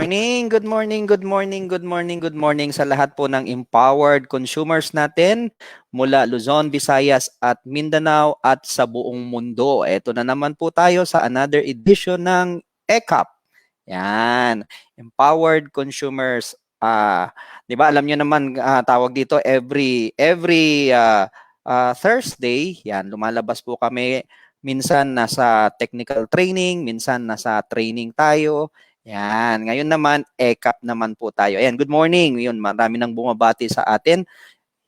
Good morning, good morning, good morning, good morning sa lahat po ng empowered consumers natin mula Luzon, Visayas at Mindanao at sa buong mundo. Ito na naman po tayo sa another edition ng ECAP. Yan, empowered consumers. 'Di ba? Alam niyo naman tawag dito every Thursday. Yan, lumalabas po kami. Minsan nasa technical training, minsan nasa training tayo. Yan. Ngayon naman, ECAP naman po tayo. Ayan, good morning. Yun, marami nang bumabati sa atin.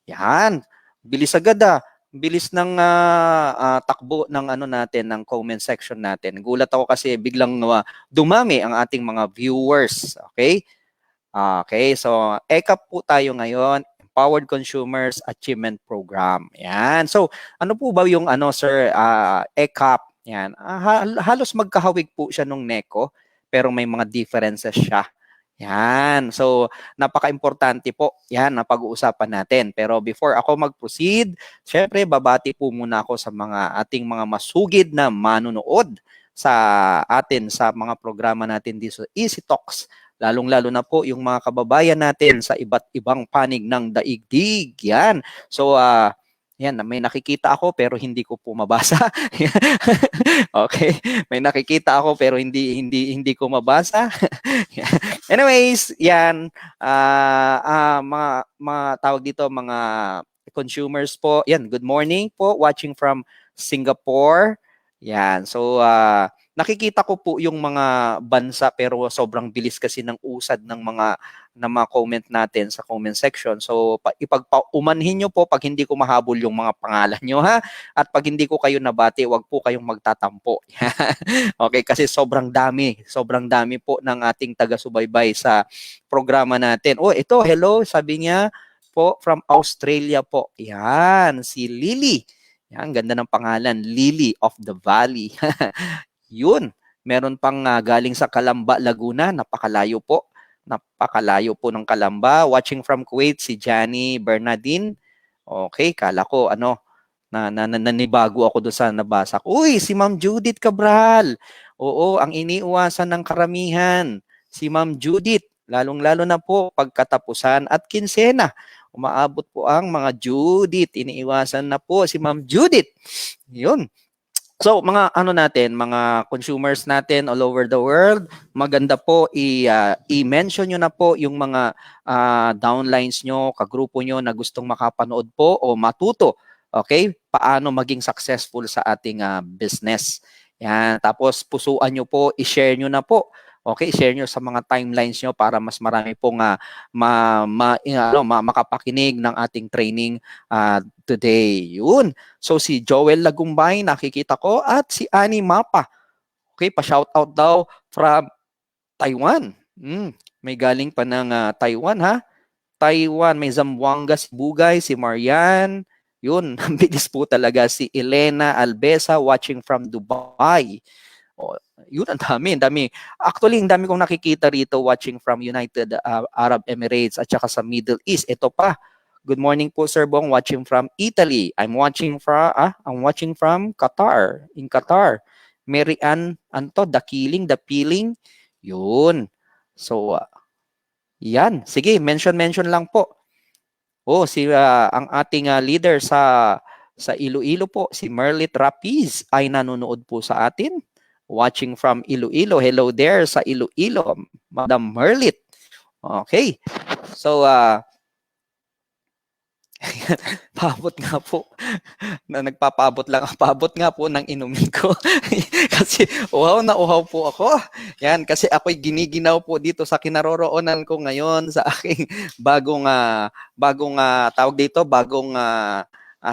Yan. Bilis agad ah. Bilis ng takbo ng ano natin, ng comment section natin. Gulat ako kasi biglang dumami ang ating mga viewers. Okay? Okay, so ECAP po tayo ngayon, Empowered Consumers Achievement Program. Yan. So, ano po ba yung sir, ECAP? Yan. Halos magkahawig po siya nung NECO, pero may mga differences siya. Yan. So, napaka-importante po yan na pag-uusapan natin. Pero before ako mag-proceed, syempre babati po muna ako sa mga ating mga masugid na manunood sa atin sa mga programa natin dito sa Easy Talks. Lalong-lalo na po yung mga kababayan natin sa iba't ibang panig ng daigdig. Yan. So, yan, may nakikita ako pero hindi ko po mabasa. Okay, may nakikita ako pero hindi ko mabasa. Anyways, yan mga tawag dito mga consumers po. Yan, good morning po watching from Singapore. Yan. So nakikita ko po yung mga bansa pero sobrang bilis kasi ng usad ng mga comment natin sa comment section. So ipagpaumanhin nyo po pag hindi ko mahabol yung mga pangalan nyo ha. At pag hindi ko kayo nabati, wag po kayong magtatampo. Okay, kasi sobrang dami po ng ating taga-subaybay sa programa natin. Oh, ito, hello, sabi niya po from Australia po. Yan, si Lily. Yan, ganda ng pangalan, Lily of the Valley. Yun, meron pang galing sa Calamba, Laguna, napakalayo po. Napakalayo po ng Calamba. Watching from Kuwait, si Johnny Bernardine. Okay, kala ko nanibago ako doon sa nabasa ko. Uy, si Ma'am Judith Cabral. Oo, ang iniiwasan ng karamihan. Si Ma'am Judith, lalong-lalo na po pagkatapusan at kinsena. Umaabot po ang mga Judith. Iniiwasan na po si Ma'am Judith. Yun. So mga mga consumers natin all over the world, maganda po i-mention nyo na po yung mga downlines nyo, kagrupo nyo na gustong makapanood po o matuto, okay, paano maging successful sa ating business. Yan. Tapos pusuan nyo po, i-share nyo na po. Okay, share nyo sa mga timelines nyo para mas marami pong makapakinig ng ating training today. Yun. So si Joel Lagumbay, nakikita ko, at si Annie Mapa. Okay, pa-shoutout daw from Taiwan. May galing pa ng Taiwan ha. Taiwan, may Zamboanga, si Bugay, si Marian. Yun, ang bilis po talaga. Si Elena Albesa watching from Dubai. Oh, yun, ang dami. Actually, ang dami kong nakikita rito watching from United Arab Emirates at saka sa Middle East. Ito pa. Good morning po, Sir Bong, watching from Italy. I'm watching from Qatar, in Qatar. Mary Ann, the peeling. Yun. So, yan. Sige, mention lang po. Oh, ang ating leader sa Iloilo po, si Merlit Rapiz ay nanonood po sa atin. Watching from Iloilo. Hello there sa Iloilo, Madam Merlit. Okay. So, paabot nga po na nagpapaabot lang. Paabot nga po ng inumin ko. Kasi uhaw na uhaw po ako. Yan, kasi ako'y giniginaw po dito sa kinaroroonan ko ngayon sa aking bagong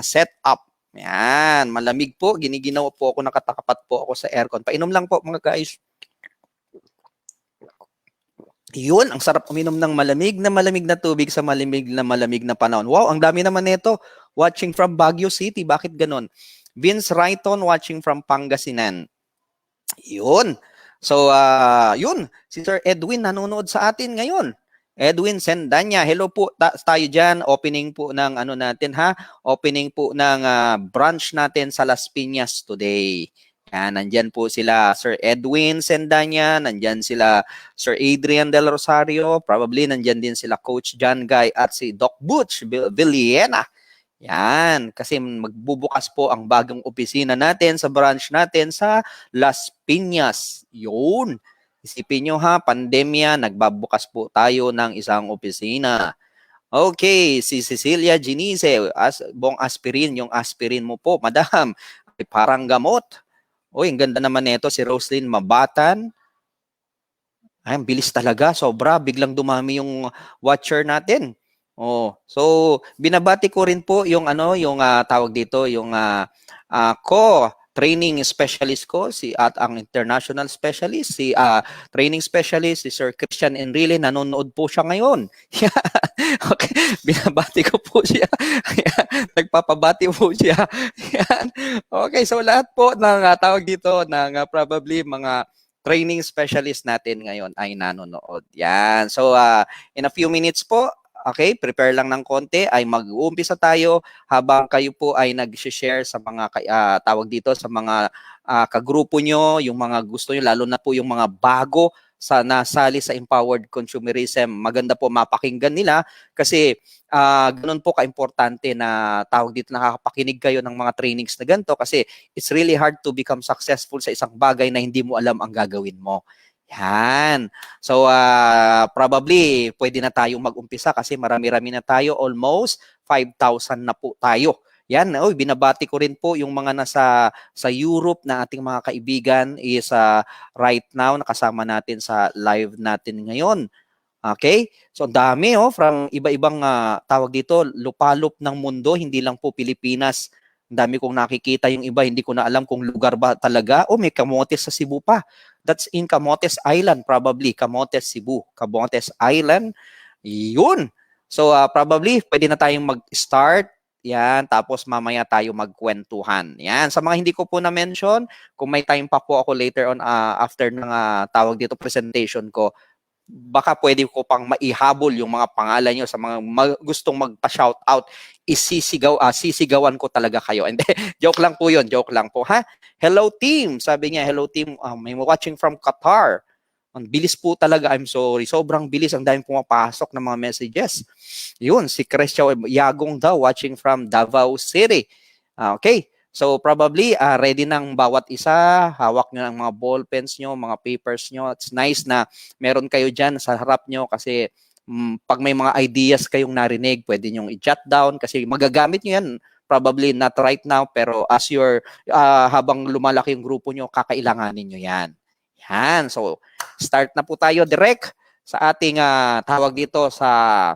setup. Yan, malamig po. Giniginaw po ako, nakatakapat po ako sa aircon. Painom lang po mga guys. Yun, ang sarap uminom ng malamig na tubig sa malamig na panahon. Wow, ang dami naman nito. Watching from Baguio City. Bakit ganon? Vince Rayton watching from Pangasinan. Yun. So, yun. Si Sir Edwin nanonood sa atin ngayon. Edwin Sendanya. Hello po tayo dyan. Opening po ng natin ha. Opening po ng branch natin sa Las Piñas today. Yan, nandyan po sila Sir Edwin Sendanya, nandyan sila Sir Adrian Del Rosario, probably nandyan din sila Coach John Guy at si Doc Butch Villena. Yan, kasi magbubukas po ang bagong opisina natin sa branch natin sa Las Piñas. Yun. Isipin nyo ha, pandemya, nagbabukas po tayo ng isang opisina. Okay, si Cecilia Ginice, bong aspirin, yung aspirin mo po, madam, ay parang gamot. Uy, ang ganda naman nito, si Roslyn Mabatan. Ay, ang bilis talaga, sobra, biglang dumami yung watcher natin. Oh, so binabati ko rin po yung ano, yung tawag dito, yung ko training specialist ko si at ang international specialist si training specialist si Sir Christian Enrile, nanonood po siya ngayon. Okay, binabati ko po siya. Nagpapabati po siya. Yan. Okay, so lahat po ng tawag dito ng probably mga training specialist natin ngayon ay nanonood. Yan. So in a few minutes po, okay, prepare lang ng konti ay mag-uumpisa tayo habang kayo po ay nag-share sa mga tawag dito sa mga kagrupo nyo, yung mga gusto nyo, lalo na po yung mga bago sa nasali sa empowered consumerism. Maganda po mapakinggan nila kasi ganun po ka-importante na tawag dito nakakapakinig kayo ng mga trainings na ganito kasi it's really hard to become successful sa isang bagay na hindi mo alam ang gagawin mo. Yan. So, probably, pwede na tayong mag-umpisa kasi marami-rami na tayo. Almost 5,000 na po tayo. Yan. Oy, binabati ko rin po yung mga nasa sa Europe na ating mga kaibigan is right now nakasama natin sa live natin ngayon. Okay? So, ang dami from iba-ibang tawag dito, lupalop ng mundo, hindi lang po Pilipinas. Ang dami kong nakikita yung iba, hindi ko na alam kung lugar ba talaga. Oh, may Camotes sa Cebu pa. That's in Camotes Island probably. Camotes, Cebu. Camotes Island. Yun. So, probably, pwede na tayong mag-start. Yan, tapos mamaya tayo magkwentuhan. Yan, sa mga hindi ko po na-mention, kung may time pa po ako later on after ng tawag dito presentation ko, baka pwede ko pang maihabol yung mga pangalan nyo sa mga gustong magpa-shout out, sisigawan ko talaga kayo. And joke lang po yun, joke lang po ha. Hello team, sabi niya, hello team, may watching from Qatar. Ang bilis po talaga, I'm sorry, sobrang bilis, ang daming pumapasok ng mga messages. Yun, si Christian Yagong daw, watching from Davao City. Okay, so probably ready ng bawat isa, hawak nyo ng mga ball pens nyo, mga papers nyo. It's nice na meron kayo dyan sa harap nyo kasi pag may mga ideas kayong narinig, pwede nyo i-jot down kasi magagamit nyo yan. Probably not right now, pero as your habang lumalaki yung grupo nyo, kakailanganin nyo yan. Yan, so start na po tayo direct sa ating tawag dito sa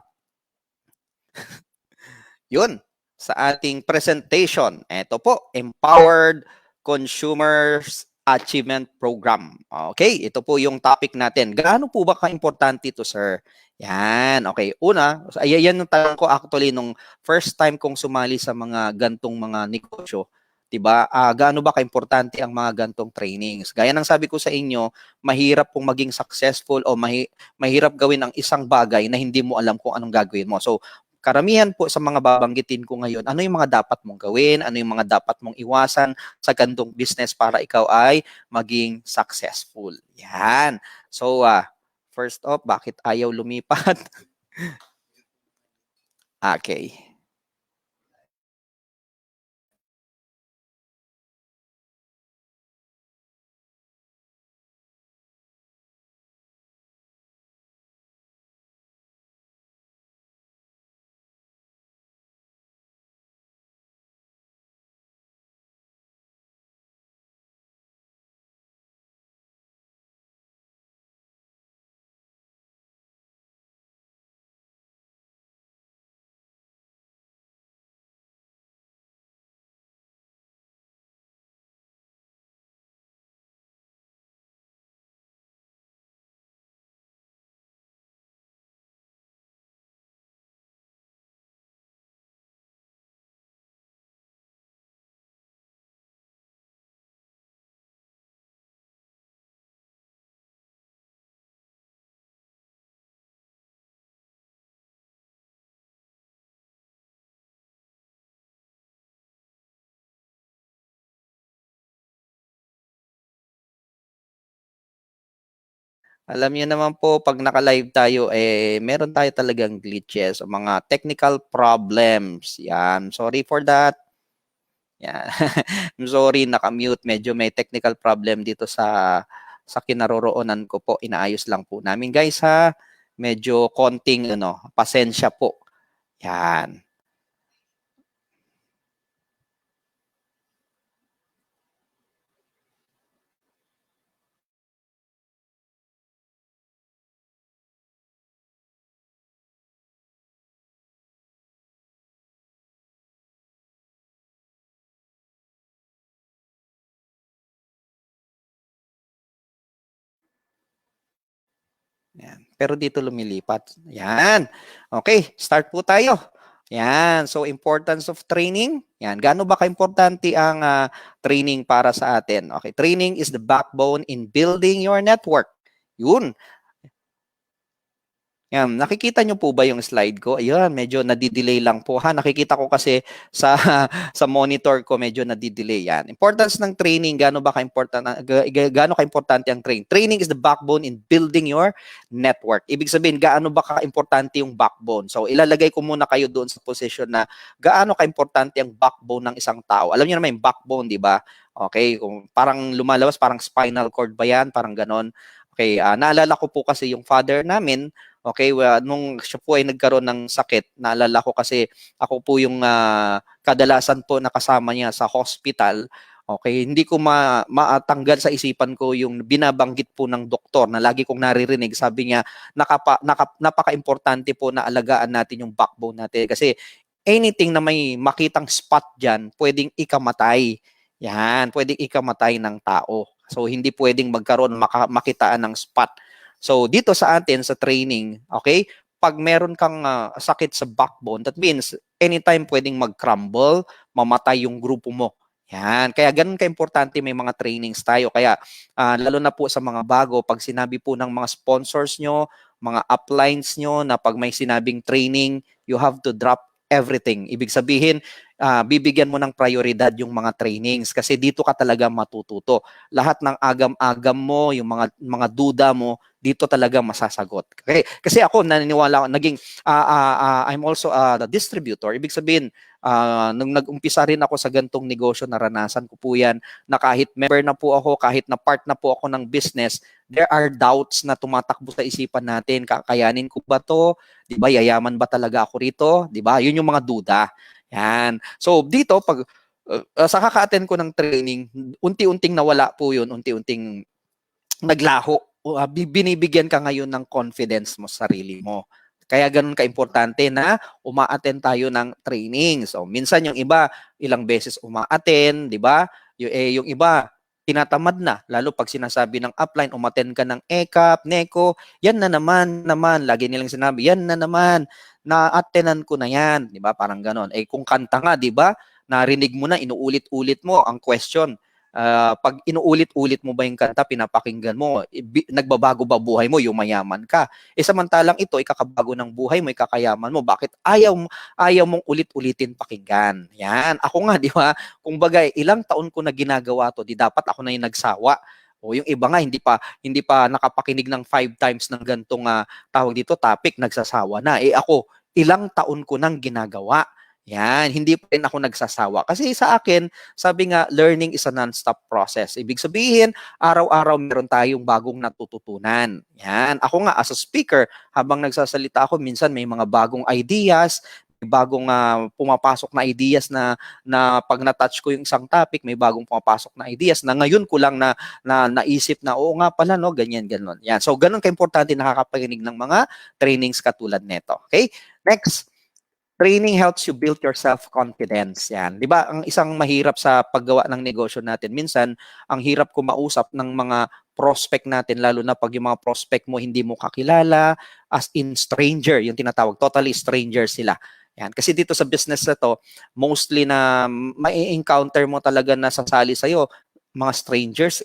yun, sa ating presentation. Ito po, Empowered Consumers Achievement Program. Okay, ito po yung topic natin. Gaano po ba ka-importante ito, sir? Yan, okay. Una, yan yung tanong ko actually nung first time kong sumali sa mga gantong mga negosyo. Diba? Gaano ba ka-importante ang mga gantong trainings? Gaya ng sabi ko sa inyo, mahirap pong maging successful o mahirap gawin ang isang bagay na hindi mo alam kung anong gagawin mo. So, karamihan po sa mga babanggitin ko ngayon, ano yung mga dapat mong gawin, ano yung mga dapat mong iwasan sa gantong business para ikaw ay maging successful. Yan. So, first off, bakit ayaw lumipat? Okay. Alam niyo naman po, 'pag naka-live tayo, meron tayo talagang glitches o mga technical problems, 'yan. Sorry for that, 'yan. I'm sorry, naka-mute. Medyo may technical problem dito sa kinaroroonan ko po. Inaayos lang po namin, guys, ha. Medyo konting ano, pasensya po, 'yan. 'Yan. Pero dito lumilipat. 'Yan. Okay, start po tayo. 'Yan. So, importance of training. 'Yan. Gaano ba kaimportante ang training para sa atin? Okay, training is the backbone in building your network. Yun. Yan, nakikita niyo po ba yung slide ko? Ayun, medyo nadi-delay lang po ha. Nakikita ko kasi sa sa monitor ko medyo nadi-delay yan. Importance ng training, gaano ba ka-important gaano ka-importante ang training? Training is the backbone in building your network. Ibig sabihin, gaano ba ka-importante yung backbone? So, ilalagay ko muna kayo doon sa position na gaano ka-importante ang backbone ng isang tao. Alam niyo naman yung backbone, di ba? Okay, kung parang lumalabas, parang spinal cord ba yan? Parang ganon. Okay, naalala ko po kasi yung father namin. Okay, nung siya po ay nagkaroon ng sakit, naalala ko kasi ako po yung kadalasan po nakasama niya sa hospital. Okay, hindi ko maatanggal sa isipan ko yung binabanggit po ng doktor na lagi kong naririnig. Sabi niya, napaka-importante po na alagaan natin yung backbone natin. Kasi anything na may makitang spot dyan, pwedeng ikamatay. Yan, pwedeng ikamatay ng tao. So, hindi pwedeng magkaroon, makitaan ng spot. So, dito sa atin, sa training, okay, pag meron kang sakit sa backbone, that means anytime pwedeng mag-crumble, mamatay yung grupo mo. Yan. Kaya ganun ka-importante may mga trainings tayo. Kaya lalo na po sa mga bago, pag sinabi po ng mga sponsors nyo, mga uplines nyo na pag may sinabing training, you have to drop everything. Ibig sabihin, bibigyan mo ng prioridad yung mga trainings kasi dito ka talaga matututo. Lahat ng agam-agam mo, yung mga duda mo, dito talaga masasagot. Okay? Kasi ako naniniwala ako, I'm also a distributor. Ibig sabihin, nung nag-umpisa rin ako sa gantong negosyo, naranasan ko po yan, na kahit member na po ako, kahit na part na po ako ng business, there are doubts na tumatakbo sa isipan natin. Kakayanin ko ba to? Di ba, yayaman ba talaga ako rito? Di ba? Yun yung mga duda. Yan. So, dito, pag sa kaka-attend ko ng training, unti-unting nawala po yun, unti-unting naglaho. Binibigyan ka ngayon ng confidence mo sa sarili mo. Kaya ganun ka-importante na uma-attend tayo ng training. So, minsan yung iba, ilang beses uma-attend, di ba? Yung iba, tinatamad na. Lalo pag sinasabi ng upline, umattend ka ng ECAP, NECO, yan na naman. Lagi nilang sinabi, yan na naman. Na-attendan ko na yan. Di ba? Parang ganon. Kung kanta nga, di ba? Narinig mo na, inuulit-ulit mo ang question. Pag inuulit-ulit mo ba yung kanta, pinapakinggan mo, nagbabago ba buhay mo, yumayaman ka. Samantalang ito, ikakabago ng buhay mo, ikakayaman mo. Bakit ayaw mong ulit-ulitin pakinggan? Yan. Ako nga, di ba? Kung bagay, ilang taon ko na ginagawa to, di dapat ako na yung nagsawa. O yung iba nga hindi pa nakapakinig ng 5 times ng gantong tawag dito topic, nagsasawa na. Ako, ilang taon ko nang ginagawa. Yan, hindi pa rin ako nagsasawa. Kasi sa akin, sabi nga, learning is a non-stop process. Ibig sabihin, araw-araw meron tayong bagong natututunan. Yan. Ako nga, as a speaker, habang nagsasalita ako, minsan may mga bagong ideas, may bagong pumapasok na ideas na pag na-touch ko yung isang topic, may bagong pumapasok na ideas na ngayon ko lang na naisip na, oo nga pala, no, ganyan, ganon. Yan. So, ganun ka-importante nakakapakinig ng mga trainings katulad nito. Okay? Next. Training helps you build your self-confidence. Yan. Di ba, ang isang mahirap sa paggawa ng negosyo natin, minsan, ang hirap kumausap ng mga prospect natin, lalo na pag yung mga prospect mo hindi mo kakilala, as in stranger, yung tinatawag, totally stranger sila. Yan. Kasi dito sa business na to, mostly na mai-encounter mo talaga na sasali sa'yo, mga strangers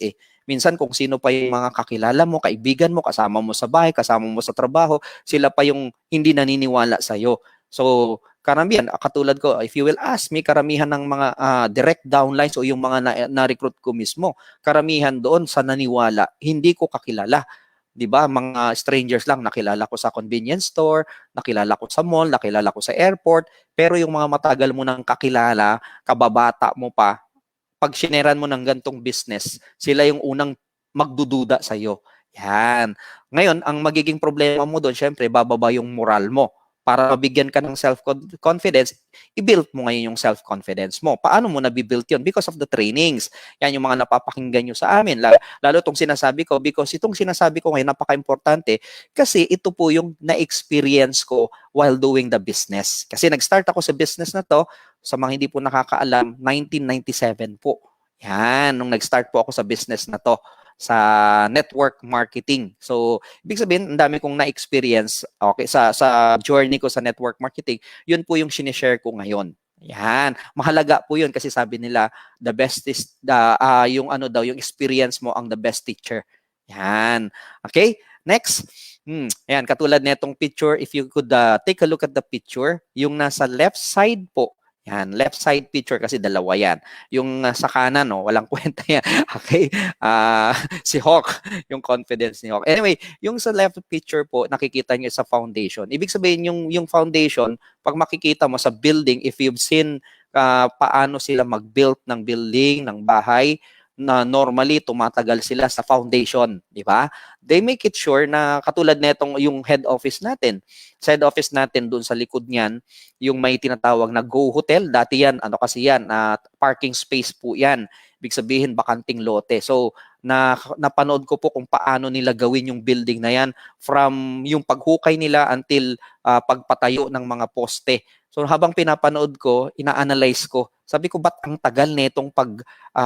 Minsan kung sino pa yung mga kakilala mo, kaibigan mo, kasama mo sa bahay, kasama mo sa trabaho, sila pa yung hindi naniniwala sa'yo. So, karamihan, katulad ko, if you will ask me, karamihan ng mga direct downlines o yung mga na-recruit ko mismo, karamihan doon sa naniwala, hindi ko kakilala. 'di ba? Mga strangers lang nakilala ko sa convenience store, nakilala ko sa mall, nakilala ko sa airport, pero yung mga matagal mo nang kakilala, kababata mo pa, pag shineran mo ng gantong business, sila yung unang magdududa sa iyo. Yan. Ngayon, ang magiging problema mo doon, syempre, bababa yung moral mo. Para mabigyan ka ng self-confidence, i-build mo ngayon yung self-confidence mo. Paano mo nabibuild yun? Because of the trainings. Yan yung mga napapakinggan nyo sa amin. Lalo itong sinasabi ko, because itong sinasabi ko ngayon, napaka-importante, kasi ito po yung na-experience ko while doing the business. Kasi nag-start ako sa business na to, sa mga hindi po nakakaalam, 1997 po. Yan, nung nag-start po ako sa business na to, sa network marketing. So, ibig sabihin, ang dami kong na-experience okay, sa journey ko sa network marketing, yun po yung sinishare ko ngayon. Yan. Mahalaga po yun kasi sabi nila, the best is, yung ano daw, yung experience mo ang the best teacher. Yan. Okay? Next. Ayan, katulad nitong picture, if you could take a look at the picture, yung nasa left side po, yan, left side picture kasi dalawa yan. Yung sa kanan, no, walang kwenta yan. Okay? Si Hawk, yung confidence ni Hawk. Anyway, yung sa left picture po, nakikita niyo sa foundation. Ibig sabihin, yung foundation, pag makikita mo sa building, if you've seen paano sila mag-build ng building, ng bahay, na normally tumatagal sila sa foundation, di ba? They make it sure na katulad nitong yung head office natin. Sa head office natin doon sa likod niyan, yung may tinatawag na Go Hotel, dati yan, ano kasi yan, parking space po yan. Ibig sabihin bakanting lote. So, napanood ko po kung paano nila gawin yung building na yan from yung paghukay nila until pagpatayo ng mga poste. So habang pinapanood ko, ina-analyze ko. Sabi ko, ba't ang tagal nitong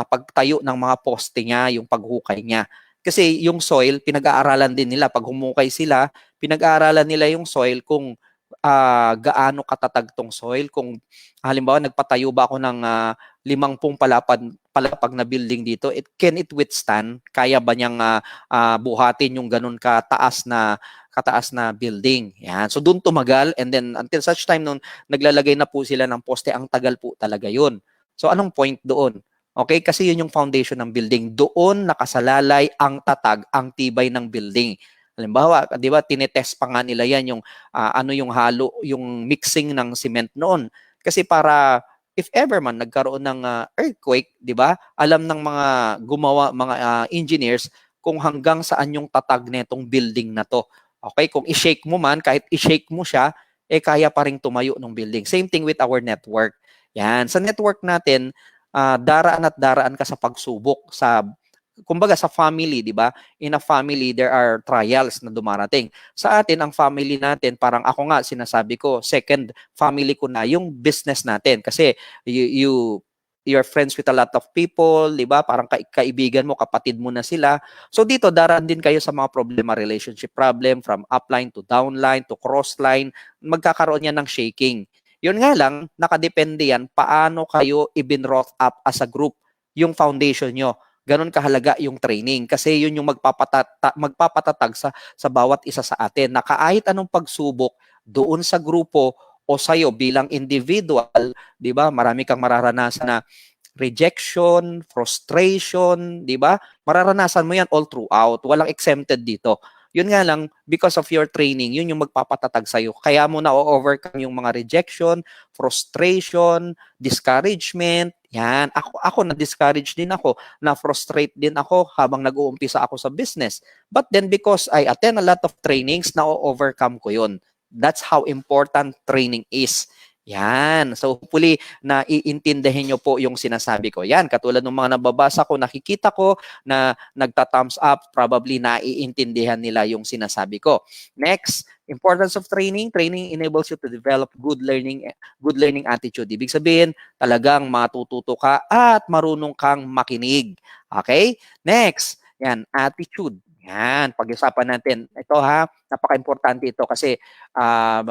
pagtayo ng mga poste niya, yung paghukay niya? Kasi yung soil, pinag-aaralan din nila. Pag humukay sila, pinag-aaralan nila yung soil kung gaano katatag tong soil. Kung halimbawa, nagpatayo ba ako ng 50 palapag na building dito, can it withstand? Kaya ba niyang buhatin yung ganun kataas na building. Yan. So doon tumagal and then until such time nung naglalagay na po sila ng poste, ang tagal po talaga yun. So anong point doon? Okay, kasi yun yung foundation ng building. Doon nakasalalay ang tatag, ang tibay ng building. Halimbawa, 'di ba, tinetest pa nga nila yan yung ano yung halo, yung mixing ng cement noon. Kasi para if ever man nagkaroon ng earthquake, 'di ba? Alam ng mga gumawa, mga engineers kung hanggang saan yung tatag nitong building na to. Okay, kung i-shake mo man, kahit i-shake mo siya, kaya pa ring tumayo ng building. Same thing with our network. Yan, sa network natin, daraan at daraan ka sa pagsubok kumbaga sa family, 'di ba? In a family there are trials na dumarating. Sa atin ang family natin, parang ako nga sinasabi ko, second family ko na yung business natin kasi you're friends with a lot of people, 'di ba? Parang kaibigan mo, kapatid mo na sila. So dito daraan din kayo sa mga problema, relationship problem from upline to downline to crossline, magkakaroon yan ng shaking. Yun nga lang, nakadepende yan paano kayo ibinwrought up as a group, yung foundation nyo. Ganon kahalaga yung training kasi yun yung magpapatatag sa bawat isa sa atin na kahit anong pagsubok doon sa grupo o sa'yo bilang individual, di ba? Marami kang mararanasan na rejection, frustration, di ba? Mararanasan mo yan all throughout. Walang exempted dito. Yun nga lang, because of your training, yun yung magpapatatag sa'yo. Kaya mo na overcome yung mga rejection, frustration, discouragement. Yan. Ako na-discourage din ako, na-frustrate din ako habang nag-uumpisa ako sa business. But then because I attend a lot of trainings, na-overcome ko yun. That's how important training is. Yan. So hopefully na iintindihin nyo po yung sinasabi ko. Yan, katulad ng mga nababasa ko, nakikita ko na nagta-thumbs up, probably naiintindihan nila yung sinasabi ko. Next, importance of training. Training enables you to develop good learning attitude. Ibig sabihin, talagang matututo ka at marunong kang makinig. Okay? Next, yan, attitude. Yan, pag-usapan natin. Ito napaka-importante ito kasi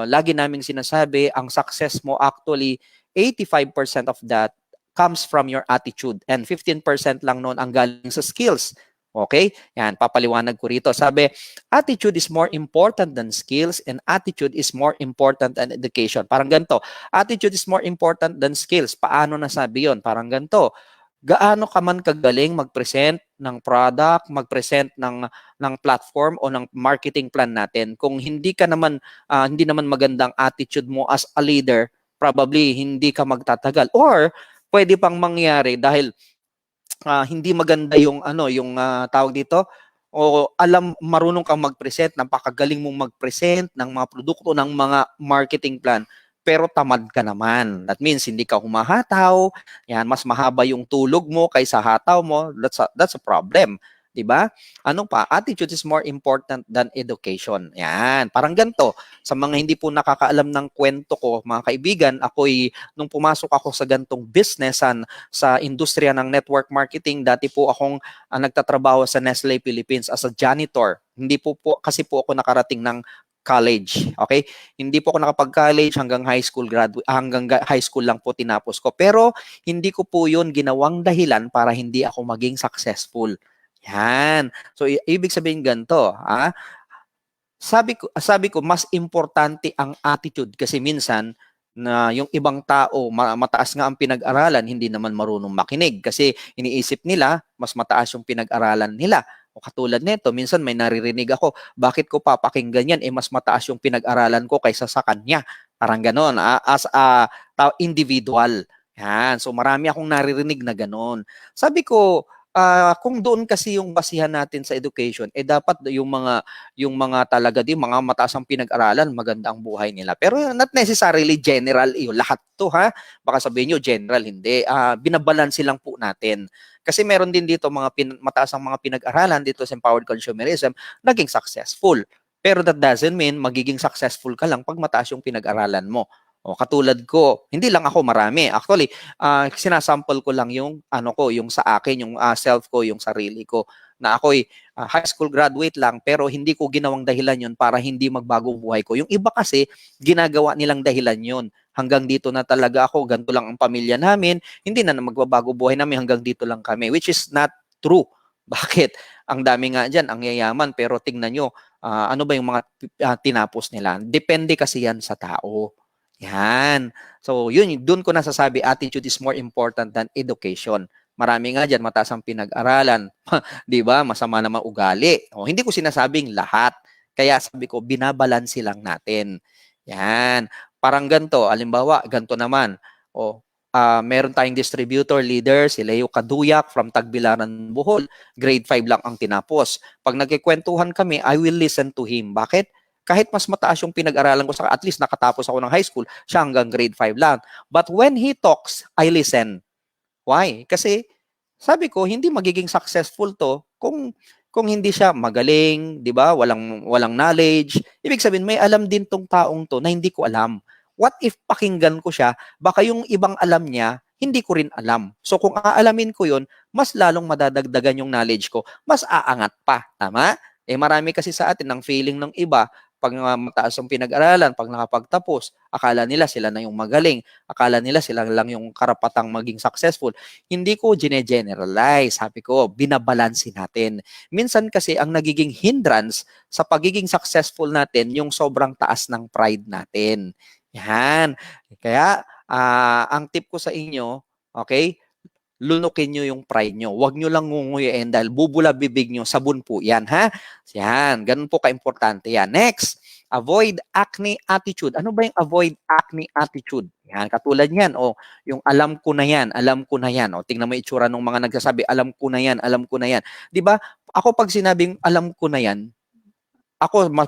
lagi naming sinasabi, ang success mo actually, 85% of that comes from your attitude and 15% lang noon ang galing sa skills. Okay? Yan, papaliwanag ko rito. Sabi, attitude is more important than skills and attitude is more important than education. Parang ganito. Attitude is more important than skills. Paano nasabi yon? Parang ganito. gaano ka man kagaling mag-present ng product, mag-present ng platform o ng marketing plan natin. Kung hindi naman magandang attitude mo as a leader, probably hindi ka magtatagal. Or pwede pang mangyari dahil hindi maganda yung tawag dito, o marunong kang mag-present, napakagaling mong mag-present ng mga produkto, ng mga marketing plan, pero tamad ka naman. That means hindi ka humahataw, yan, mas mahaba yung tulog mo kaysa hataw mo. That's a problem. 'Di ba? Ano pa? Attitude is more important than education. Yan, parang ganito. Sa mga hindi po nakakaalam ng kwento ko, mga kaibigan, nung pumasok ako sa gantong businessan, sa industriya ng network marketing, dati po akong nagtatrabaho sa Nestle Philippines as a janitor. Hindi po kasi po ako nakarating ng college. Okay? Hindi po ako nakapag-college hanggang high school lang po tinapos ko. Pero hindi ko po 'yun ginawang dahilan para hindi ako maging successful. Yan. So ibig sabihin ganito, sabi ko mas importante ang attitude kasi minsan na yung ibang tao mataas nga ang pinag-aralan, hindi naman marunong makinig kasi iniisip nila mas mataas yung pinag-aralan nila. O katulad nito, minsan may naririnig ako, bakit ko papakinggan yan? Mas mataas yung pinag-aralan ko kaysa sa kanya. Parang ganon, as a individual. Yan. So marami akong naririnig na ganon. Sabi ko, kung doon kasi yung basihan natin sa education, dapat yung mga talaga mga mataas ang pinag-aralan, maganda ang buhay nila. Pero not necessarily general yung lahat to, ha. Baka sabihin nyo general, hindi. Binabalanse lang po natin. Kasi meron din dito mataas ang mga pinag-aralan dito sa empowered consumerism, naging successful. Pero that doesn't mean magiging successful ka lang pag mataas yung pinag-aralan mo. O katulad ko, hindi lang ako, marami. Actually, sinasample ko lang yung sa akin, yung self ko, yung sarili ko, na ako'y high school graduate lang, pero hindi ko ginawang dahilan yun para hindi magbago buhay ko. Yung iba kasi, ginagawa nilang dahilan yun. Hanggang dito na talaga ako, ganito lang ang pamilya namin, hindi na magbabago buhay namin, hanggang dito lang kami, which is not true. Bakit? Ang dami nga dyan, ang yayaman, pero tingnan nyo, ano ba yung mga tinapos nila? Depende kasi yan sa tao. Yan. So, doon ko nasasabi, attitude is more important than education. Marami nga dyan, mataas ang pinag-aralan. Di ba? Masama naman ugali. Hindi ko sinasabing lahat. Kaya sabi ko, binabalansi lang natin. Yan. Parang ganito, alimbawa, ganito naman. Meron tayong distributor leader, si Leo Kaduyak from Tagbilaran, Bohol. Grade 5 lang ang tinapos. Pag nagkikwentuhan kami, I will listen to him. Bakit? Kahit mas mataas yung pinag-aralan ko, at least nakatapos ako ng high school, siya hanggang grade 5 lang. But when he talks, I listen. Why? Kasi sabi ko, hindi magiging successful to kung hindi siya magaling, 'di ba? Walang knowledge. Ibig sabihin may alam din tong taong to na hindi ko alam. What if pakinggan ko siya, baka yung ibang alam niya, hindi ko rin alam. So kung aalamin ko 'yon, mas lalong madadagdagan yung knowledge ko, mas aangat pa, tama? Marami kasi sa atin ng feeling ng iba, pag mataas ang pinag-aralan, pag nakapagtapos, akala nila sila na yung magaling, akala nila sila lang yung karapatang maging successful. Hindi ko gine-generalize, sabi ko, binabalansi natin. Minsan kasi ang nagiging hindrance sa pagiging successful natin, yung sobrang taas ng pride natin. Yan. Kaya, ang tip ko sa inyo, okay, lunukin nyo yung pride nyo. Huwag nyo lang ngunguyain dahil bubula bibig nyo, sabon po yan, ha? Yan, ganun po ka-importante yan. Next, avoid acne attitude. Ano ba yung avoid acne attitude? Yan, katulad yan. Yung alam ko na yan, alam ko na yan. Tingnan mo itsura ng mga nagsasabi, alam ko na yan, alam ko na yan. Di ba? Ako pag sinabing alam ko na yan,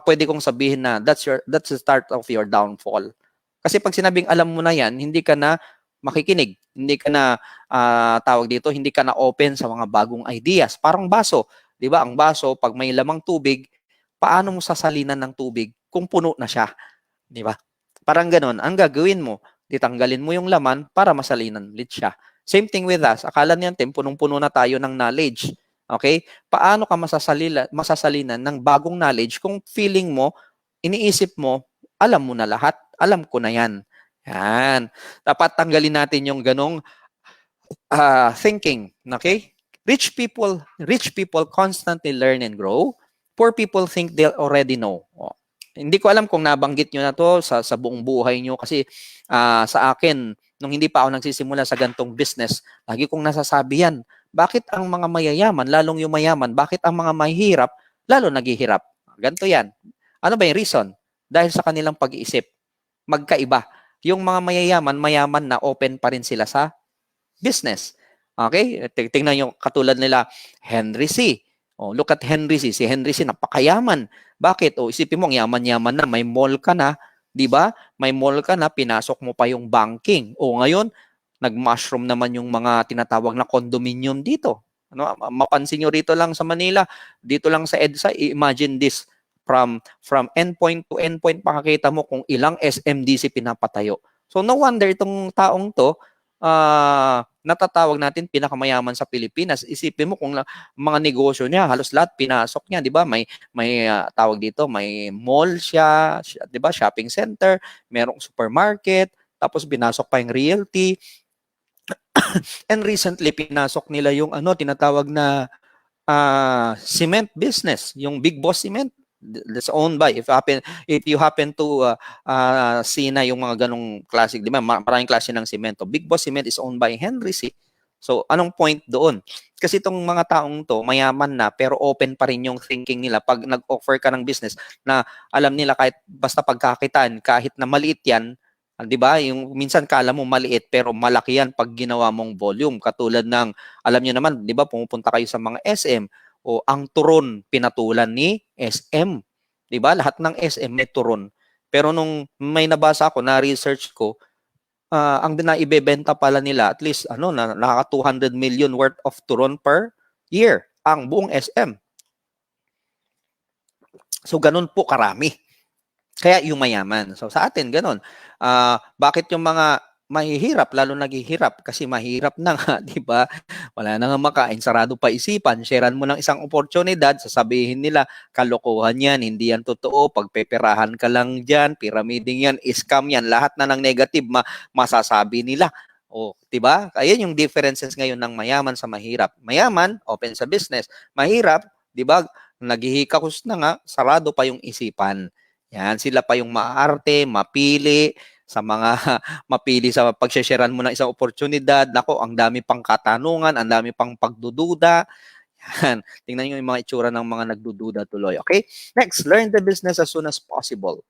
pwede kong sabihin na that's the start of your downfall. Kasi pag sinabing alam mo na yan, hindi ka na makikinig. Hindi ka na, tawag dito, hindi ka na open sa mga bagong ideas. Parang baso. Di ba? Ang baso, pag may lamang tubig, paano mo sasalinan ng tubig kung puno na siya? Di ba? Parang ganun. Ang gagawin mo, ditanggalin mo yung laman para masalinan ulit siya. Same thing with us. Akala niyan, punong-puno na tayo ng knowledge. Okay? Paano ka masasalinan ng bagong knowledge kung feeling mo, iniisip mo, alam mo na lahat, alam ko na yan. Yan. Dapat tanggalin natin yung ganong thinking. Okay? Rich people constantly learn and grow. Poor people think they'll already know. Hindi ko alam kung nabanggit nyo na to sa buong buhay nyo kasi sa akin, nung hindi pa ako nagsisimula sa gantong business, lagi kong nasasabi yan, bakit ang mga mayayaman, lalong yung mayaman, bakit ang mga mahihirap, lalo naghihirap? Ganito yan. Ano ba yung reason? Dahil sa kanilang pag-iisip. Magkaiba. Yung mga mayayaman, mayaman na open pa rin sila sa business. Okay? Tingnan nyo, katulad nila, Henry C. Oh, look at Henry C. Si Henry C. napakayaman. Bakit? Oh, isipin mo, ang yaman-yaman na, may mall ka na, di ba? May mall ka na, pinasok mo pa yung banking. O ngayon, nag-mushroom naman yung mga tinatawag na condominium dito. Ano, mapansin nyo rito lang sa Manila, dito lang sa EDSA, imagine this, from endpoint to endpoint, pakakita mo kung ilang SMDC pinapatayo. So no wonder itong taong to, natatawag natin pinakamayaman sa Pilipinas. Isipin mo kung mga negosyo niya, halos lahat pinasok niya, 'di ba? May tawag dito, may mall siya, 'di ba? Shopping center, merong supermarket, tapos binasok pa yung realty. And recently pinasok nila yung tinatawag na cement business, yung Big Boss Cement. That's owned by, if you happen to see na yung mga ganong classic, di ba? Maraming klase ng semento. Big Boss Cement is owned by Henry C. So, anong point doon? Kasi itong mga taong to, mayaman na, pero open pa rin yung thinking nila. Pag nag-offer ka ng business na alam nila kahit basta pagkakitaan, kahit na maliit yan, di ba? Yung minsan kala mo maliit, pero malaki yan pag ginawa mong volume. Katulad ng, alam niyo naman, di ba, pumupunta kayo sa mga SM, o ang turon pinatulan ni SM. 'Di ba? Lahat ng SM may turon. Pero nung may nabasa ako, na research ko, ang naibebenta pala nila at least nakaka 200 million worth of turon per year ang buong SM. So ganun po karami. Kaya yung mayaman. So sa atin ganun. Bakit yung mga mahihirap, lalo naghihirap kasi mahirap na nga, di ba? Wala na nga makain, sarado pa isipan. Sharean mo ng isang oportunidad, sasabihin nila, kalokohan yan, hindi yan totoo, pagpeperahan ka lang dyan, pyramiding yan, scam yan, lahat na ng negative masasabi nila. O, di ba? Ayan yung differences ngayon ng mayaman sa mahirap. Mayaman, open sa business. Mahirap, di ba? Naghihikahos na nga, sarado pa yung isipan. Yan, sila pa yung maarte, mapili, sa mga mapili sa pagsesharean mo ng isang oportunidad. Nako, ang dami pang katanungan, ang dami pang pagdududa. Yan. Tingnan niyo yung mga itsura ng mga nagdududa tuloy. Okay? Next, learn the business as soon as possible.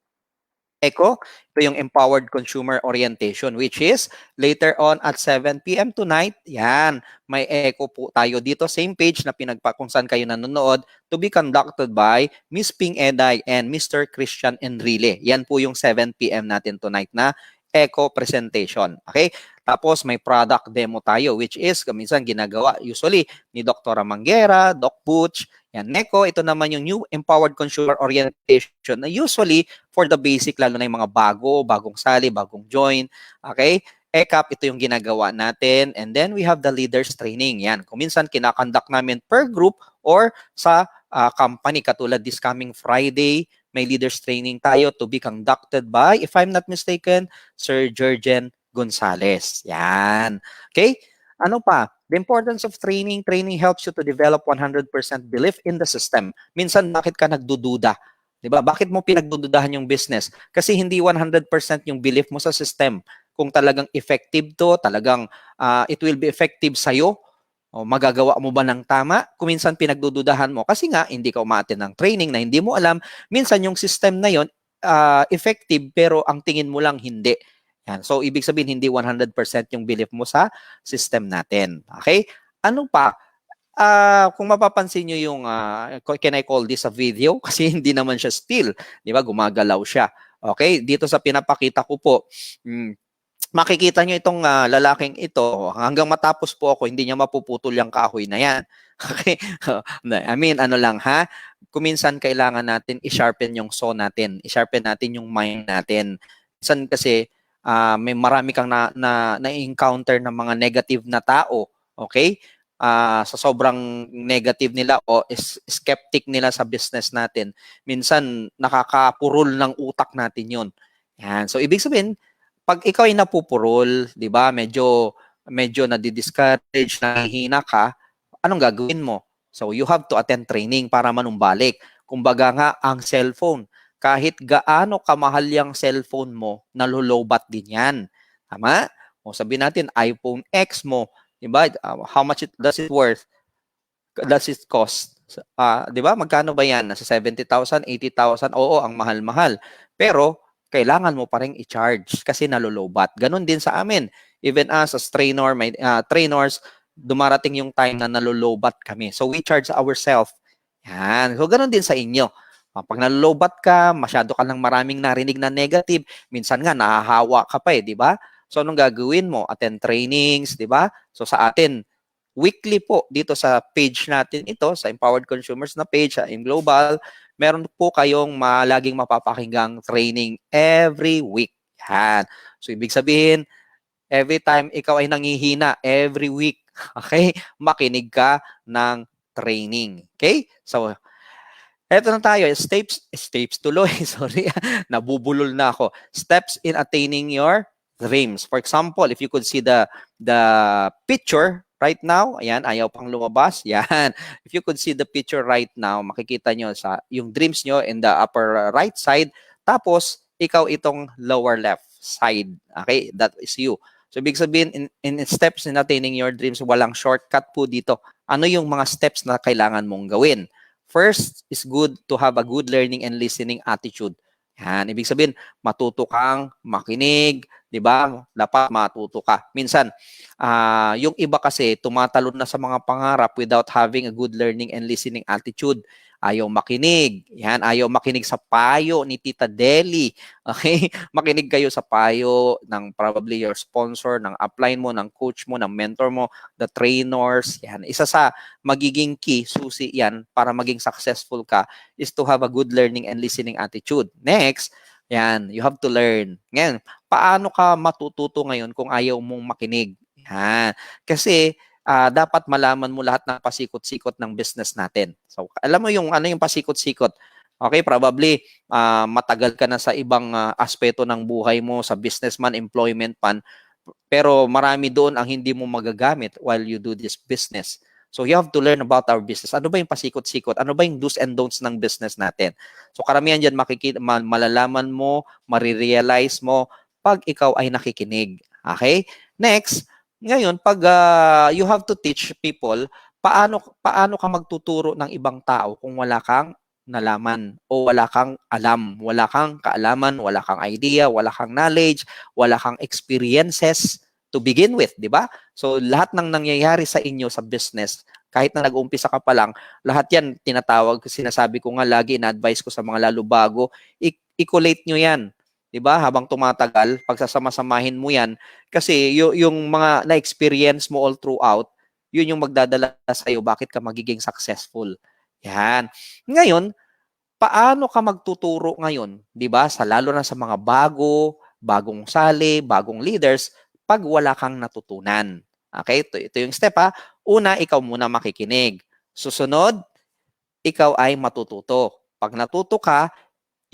ECO, ito yung Empowered Consumer Orientation, which is later on at 7 p.m. tonight. Yan, may ECO po tayo dito. Same page na kung saan kayo nanonood, to be conducted by Miss Ping Eday and Mr. Christian Enrile. Yan po yung 7 p.m. natin tonight na ECO presentation. Okay? Tapos may product demo tayo, which is minsan ginagawa usually ni Dr. Manguera, Doc Butch. Yan, NECO, ito naman yung New Empowered Consumer Orientation na usually for the basic, lalo na yung mga bagong sali, bagong join. Okay? ECAP, ito yung ginagawa natin. And then we have the leaders training. Yan, kung minsan kinakonduct namin per group or sa company. Katulad this coming Friday, may leaders training tayo to be conducted by, if I'm not mistaken, Sir Jurgen Gonzalez. Yan. Okay? Ano pa? The importance of training. Training helps you to develop 100% belief in the system. Minsan, bakit ka nagdududa? Diba? Bakit mo pinagdududahan yung business? Kasi hindi 100% yung belief mo sa system. Kung talagang effective to, talagang it will be effective sa'yo, o magagawa mo ba ng tama? Kung minsan pinagdududahan mo, kasi nga, hindi ka umaattend ng training na hindi mo alam, minsan yung system na yon effective, pero ang tingin mo lang hindi. Yan. So, ibig sabihin, hindi 100% yung belief mo sa system natin. Okay? Ano pa? Kung mapapansin nyo yung, can I call this a video? Kasi hindi naman siya still. Di ba? Gumagalaw siya. Okay? Dito sa pinapakita ko po, makikita nyo itong lalaking ito. Hanggang matapos po ako, hindi niya mapuputol yung kahoy na yan. Okay? I mean, ano lang ha? Kuminsan kailangan natin i-sharpen yung saw natin. I-sharpen natin yung mind natin. Minsan kasi, may marami kang na-encounter ng mga negative na tao. Okay? Sa sobrang negative nila o skeptic nila sa business natin, minsan nakakapurol ng utak natin yun. Yan. So, ibig sabihin, pag ikaw ay napupurol, di ba, medyo nadi-discourage, nahihina ka, anong gagawin mo? So, you have to attend training para manumbalik. Kumbaga nga, ang cellphone, kahit gaano kamahal yung cellphone mo, nalulowbat din yan. Tama? O sabihin natin, iPhone X mo, di ba? How much does it worth? Does it cost? 'Di ba? Magkano ba 'yan? Nasa 70,000, 80,000. Oo, ang mahal-mahal. Pero kailangan mo pa ring i-charge kasi nalolobat. Ganon din sa amin. Even us as trainer, may trainers, dumarating yung time na nalolobat kami. So we charge ourselves. Yan. So ganon din sa inyo. Pag nalolobat ka, masyado ka ng maraming narinig na negative, minsan nga nahahawa ka pa di ba? So anong gagawin mo? Attend trainings, di ba? So sa atin, weekly po dito sa page natin ito, sa Empowered Consumers na page, sa Global, meron po kayong laging mapapakinggang training every week. Yan. So, ibig sabihin, every time ikaw ay nangihina, every week, okay, makinig ka ng training. Okay? So, eto na tayo. Steps tuloy. Sorry, nabubulol na ako. Steps in attaining your dreams. For example, if you could see the picture right now, ayan, ayaw pang lumabas. Yan. If you could see the picture right now, makikita nyo sa yung dreams nyo in the upper right side. Tapos, ikaw itong lower left side. Okay? That is you. So, ibig sabihin, in steps in attaining your dreams, walang shortcut po dito. Ano yung mga steps na kailangan mong gawin? First is good to have a good learning and listening attitude. Yan, ibig sabihin, matuto kang makinig, di ba? Dapat matuto ka. Minsan, yung iba kasi tumatalon na sa mga pangarap without having a good learning and listening attitude. Ayaw makinig. Yan, ayaw makinig sa payo ni Tita Deli. Okay? Makinig kayo sa payo ng probably your sponsor, ng upline mo, ng coach mo, ng mentor mo, the trainers. Yan, isa sa magiging key, susi yan, para maging successful ka is to have a good learning and listening attitude. Next, yan, you have to learn. Ngayon, paano ka matututo ngayon kung ayaw mong makinig? Yan. Kasi dapat malaman mo lahat ng pasikot-sikot ng business natin. So, alam mo yung ano yung pasikot-sikot. Okay, probably matagal ka na sa ibang aspeto ng buhay mo, sa businessman, employment pan, pero marami doon ang hindi mo magagamit while you do this business. So you have to learn about our business. Ano ba yung pasikot-sikot? Ano ba yung do's and don'ts ng business natin? So karamihan dyan malalaman mo, marirealize mo pag ikaw ay nakikinig. Okay? Next, ngayon, pag you have to teach people, paano ka magtuturo ng ibang tao kung wala kang nalaman o wala kang alam, wala kang kaalaman, wala kang idea, wala kang knowledge, wala kang experiences to begin with, di ba? So lahat ng nangyayari sa inyo sa business, kahit na nag-uumpisa ka pa lang, lahat yan tinatawag, sinasabi ko nga lagi, na-advise ko sa mga lalo bago, i-collate nyo yan. 'Di ba? Habang tumatagal, pagsasama-samahin mo 'yan kasi yung mga na-experience mo all throughout, yun yung magdadala sa iyo bakit ka magiging successful. Yan. Ngayon, paano ka magtuturo ngayon, 'di ba? Lalo na sa mga bagong sali, bagong leaders, pag wala kang natutunan. Okay? Ito yung step ha. Una, ikaw muna makikinig. Susunod, ikaw ay matututo. Pag natuto ka,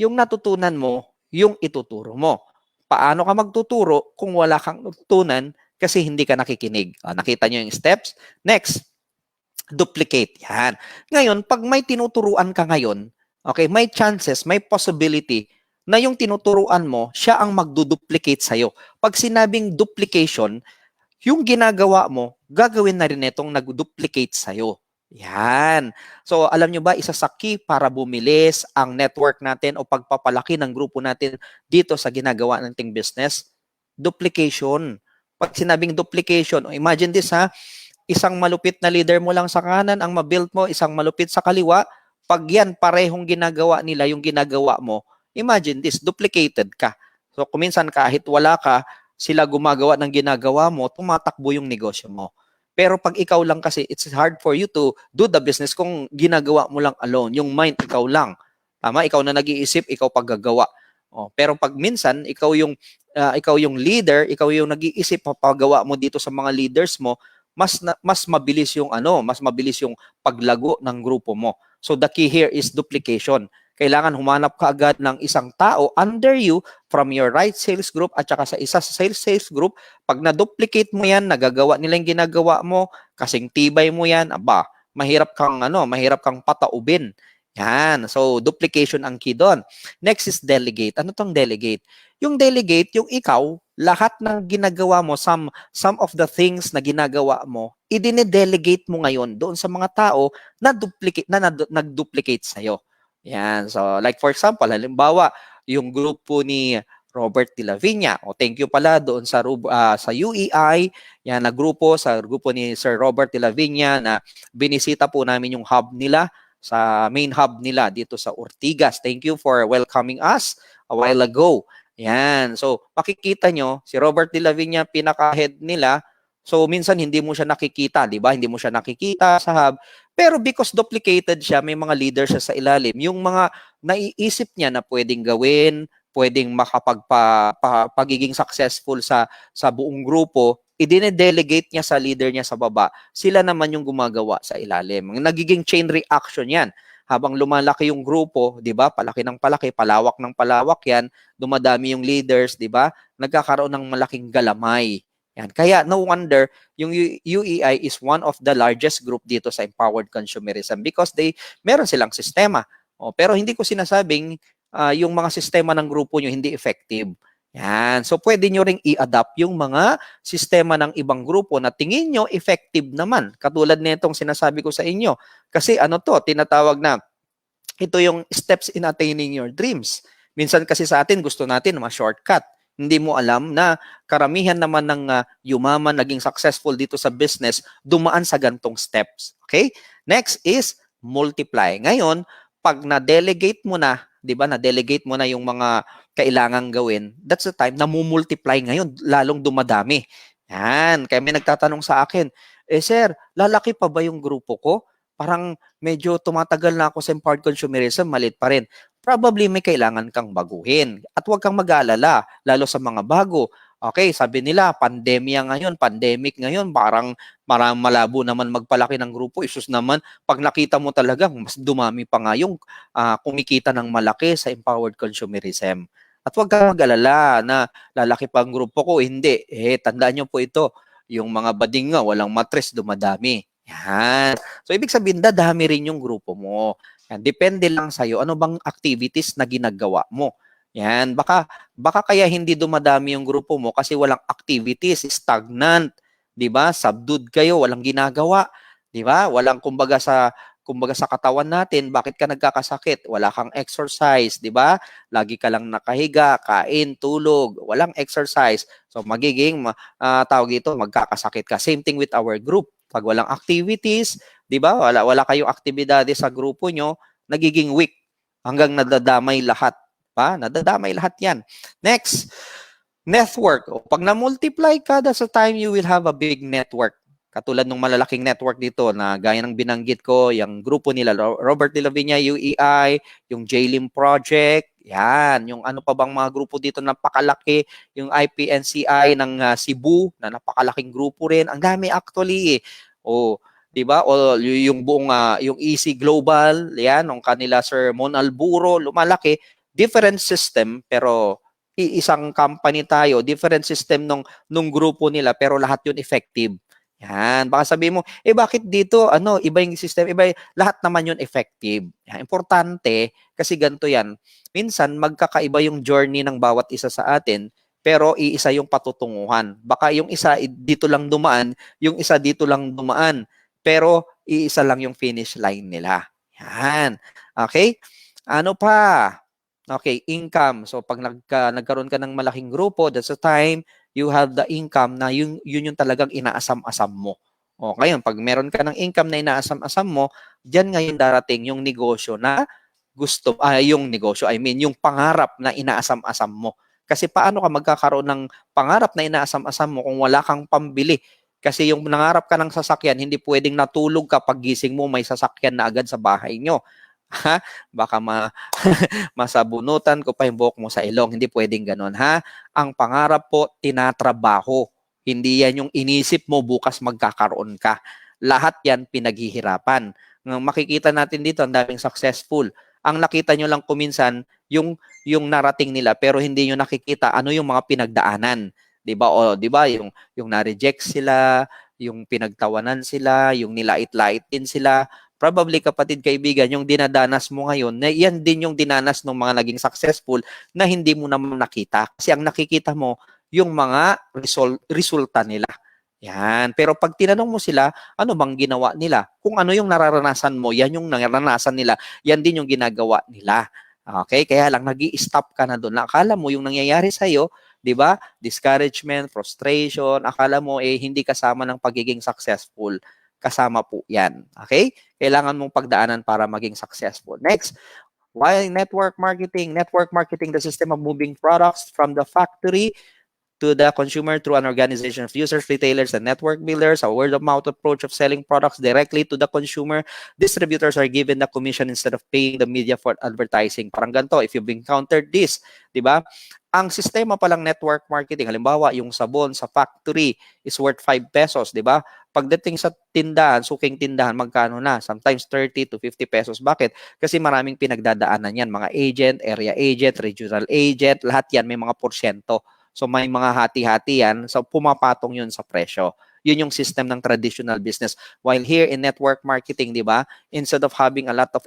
yung natutunan mo, yung ituturo mo. Paano ka magtuturo kung wala kang natutunan kasi hindi ka nakikinig? Nakita nyo yung steps? Next, duplicate. Yan. Ngayon, pag may tinuturuan ka ngayon, okay, may chances, may possibility na yung tinuturuan mo, siya ang magduduplicate sa'yo. Pag sinabing duplication, yung ginagawa mo, gagawin na rin itong nag-duplicate sa'yo. Yan. So, alam nyo ba, isa sa key para bumilis ang network natin o pagpapalaki ng grupo natin dito sa ginagawa nating business? Duplication. Pag sinabing duplication, imagine this ha, isang malupit na leader mo lang sa kanan ang mabuild mo, isang malupit sa kaliwa, pag yan parehong ginagawa nila yung ginagawa mo, imagine this, duplicated ka. So, kuminsan kahit wala ka, sila gumagawa ng ginagawa mo, tumatakbo yung negosyo mo. Pero pag ikaw lang kasi, it's hard for you to do the business kung ginagawa mo lang alone. Yung mind, ikaw lang. Tama? Ikaw na nag-iisip, ikaw paggagawa. Pero pag minsan, ikaw yung leader, ikaw yung nag-iisip, papagawa mo dito sa mga leaders mo, mas mabilis yung paglago ng grupo mo. So the key here is duplication. Kailangan humanap ka agad ng isang tao under you from your right sales group at saka sa isa sa sales group. Pag na-duplicate mo yan, nagagawa nila yung ginagawa mo, kasing tibay mo yan, mahirap kang pataubin. Yan. So, duplication ang key doon. Next is delegate. Ano tong delegate? Yung delegate, yung ikaw, lahat ng ginagawa mo, some of the things na ginagawa mo, idine-delegate mo ngayon doon sa mga tao na nag-duplicate sa'yo. Yan. So, like for example, halimbawa, yung grupo ni Robert De La Viña. O thank you pala doon sa UEI, yan na grupo, sa grupo ni Sir Robert De La Viña na binisita po namin yung hub nila sa main hub nila dito sa Ortigas. Thank you for welcoming us a while ago. Yan. So, makikita nyo, si Robert De La Viña, pinaka-head nila. So, minsan hindi mo siya nakikita, di ba? Hindi mo siya nakikita sa hub. Pero because duplicated siya, may mga leaders siya sa ilalim. Yung mga naiisip niya na pwedeng gawin, pwedeng pagiging successful sa buong grupo, idine-delegate niya sa leader niya sa baba, sila naman yung gumagawa sa ilalim. Nagiging chain reaction yan. Habang lumalaki yung grupo, 'di ba? Palaki ng palaki, palawak ng palawak 'yan, dumadami yung leaders, 'di ba? Nagkakaroon ng malaking galamay. Yan. Kaya no wonder yung UEI is one of the largest group dito sa empowered consumerism because meron silang sistema. Pero hindi ko sinasabing yung mga sistema ng grupo nyo hindi effective. Yan. So, pwede nyo ring i-adapt yung mga sistema ng ibang grupo na tingin nyo effective naman. Katulad nitong sinasabi ko sa inyo. Kasi ano to, tinatawag na, ito yung steps in attaining your dreams. Minsan kasi sa atin, gusto natin ma-shortcut. Hindi mo alam na karamihan naman ng yumaman, naging successful dito sa business, dumaan sa gantong steps. Okay? Next is multiply. Ngayon, pag na-delegate mo na, 'di ba? Na-delegate mo na yung mga kailangang gawin. That's the time na multiply ngayon, lalong dumadami. Yan. Kaya may nagtatanong sa akin, sir, lalaki pa ba yung grupo ko? Parang medyo tumatagal na ako sa empowered consumerism, maliit pa rin. Probably may kailangan kang baguhin. At huwag kang mag-aalala, lalo sa mga bago. Okay, sabi nila, pandemic ngayon, parang malabo naman magpalaki ng grupo. Isus naman, pag nakita mo talaga, mas dumami pa nga yung kumikita ng malaki sa empowered consumerism. At huwag kang mag-alala na lalaki pa ang grupo ko. Hindi. Tandaan nyo po ito. Yung mga bading nga, walang matres, dumadami. Yan. So, ibig sabihin, dadami rin yung grupo mo. Yan. Depende lang sa'yo, ano bang activities na ginagawa mo. Yan. Baka kaya hindi dumadami yung grupo mo kasi walang activities, stagnant. 'Di ba? Subdued kayo, walang ginagawa. 'Di ba? Walang kumbaga sa katawan natin, bakit ka nagkakasakit? Wala kang exercise, 'di ba? Lagi ka lang nakahiga, kain, tulog, walang exercise. So magiging tawag ito, magkakasakit ka. Same thing with our group. Pag walang activities, 'di ba? Wala kayong aktibidades sa grupo nyo, nagiging weak hanggang nadadamay lahat. Nadadamay lahat 'yan. Next, network. Pag na-multiply ka, that's the time you will have a big network. Katulad ng malalaking network dito na gaya ng binanggit ko, yung grupo nila, Robert De La Viña, UEI, yung JLIM Project, yan, yung ano pa bang mga grupo dito napakalaki, yung IPNCI ng Cebu, na napakalaking grupo rin. Ang dami actually eh. O, 'di ba? O yung buong yung EC Global, yan, ng kanila Sir Mon Alburo, lumalaki, different system pero isang company tayo, different system nung grupo nila pero lahat yun effective. Yan, baka sabihin mo, bakit dito iba yung system, lahat naman yun effective. Yan, importante kasi ganito yan. Minsan magkakaiba yung journey ng bawat isa sa atin pero iisa yung patutunguhan. Baka yung isa dito lang dumaan, yung isa dito lang dumaan, pero iisa lang yung finish line nila. Yan. Okay? Ano pa? Okay, income. So pag nagkaroon ka ng malaking grupo, that's the time you have the income na yun yung talagang inaasam-asam mo. O ngayon, pag meron ka ng income na inaasam-asam mo, diyan ngayon darating yung negosyo na yung pangarap na inaasam-asam mo. Kasi paano ka magkakaroon ng pangarap na inaasam-asam mo kung wala kang pambili? Kasi yung nangarap ka ng sasakyan, hindi pwedeng natulog ka pag gising mo may sasakyan na agad sa bahay nyo. Ha? Baka masabunutan ko pa yung buhok mo sa ilong. Hindi pwedeng ganun, ha? Ang pangarap po, tinatrabaho. Hindi yan yung inisip mo bukas magkakaroon ka. Lahat yan pinaghihirapan. Makikita natin dito, ang daming successful. Ang nakita nyo lang kuminsan, yung narating nila, pero hindi nyo nakikita ano yung mga pinagdaanan. 'Di ba? O 'di ba yung na-reject sila, yung pinagtawanan sila, yung nilait-lait din sila, probably kapatid kaibigan, yung dinadanas mo ngayon, na yan din yung dinanas ng mga naging successful na hindi mo naman nakita. Kasi ang nakikita mo, yung mga resulta nila. Yan. Pero pag tinanong mo sila, ano bang ginawa nila? Kung ano yung nararanasan mo, yan yung nararanasan nila. Yan din yung ginagawa nila. Okay? Kaya lang, nag-i-stop ka na doon. Akala mo yung nangyayari sa'yo, di ba? Discouragement, frustration, akala mo hindi kasama ng pagiging successful. Kasama po yan. Okay? Kailangan mong pagdaanan para maging successful. Next, why network marketing? Network marketing, the system of moving products from the factory to the consumer through an organization of users, retailers, and network builders, a word-of-mouth approach of selling products directly to the consumer. Distributors are given the commission instead of paying the media for advertising. Parang ganito, if you've encountered this, di ba? Ang sistema palang network marketing, halimbawa, yung sabon sa factory is worth 5 pesos, di ba? Pagdating sa tindahan, suking tindahan, magkano na? Sometimes 30 to 50 pesos. Bakit? Kasi maraming pinagdadaanan yan. Mga agent, area agent, regional agent, lahat yan may mga porsyento. So may mga hati-hati yan. So pumapatong yun sa presyo. Yun yung system ng traditional business. While here in network marketing, di ba, instead of having a lot of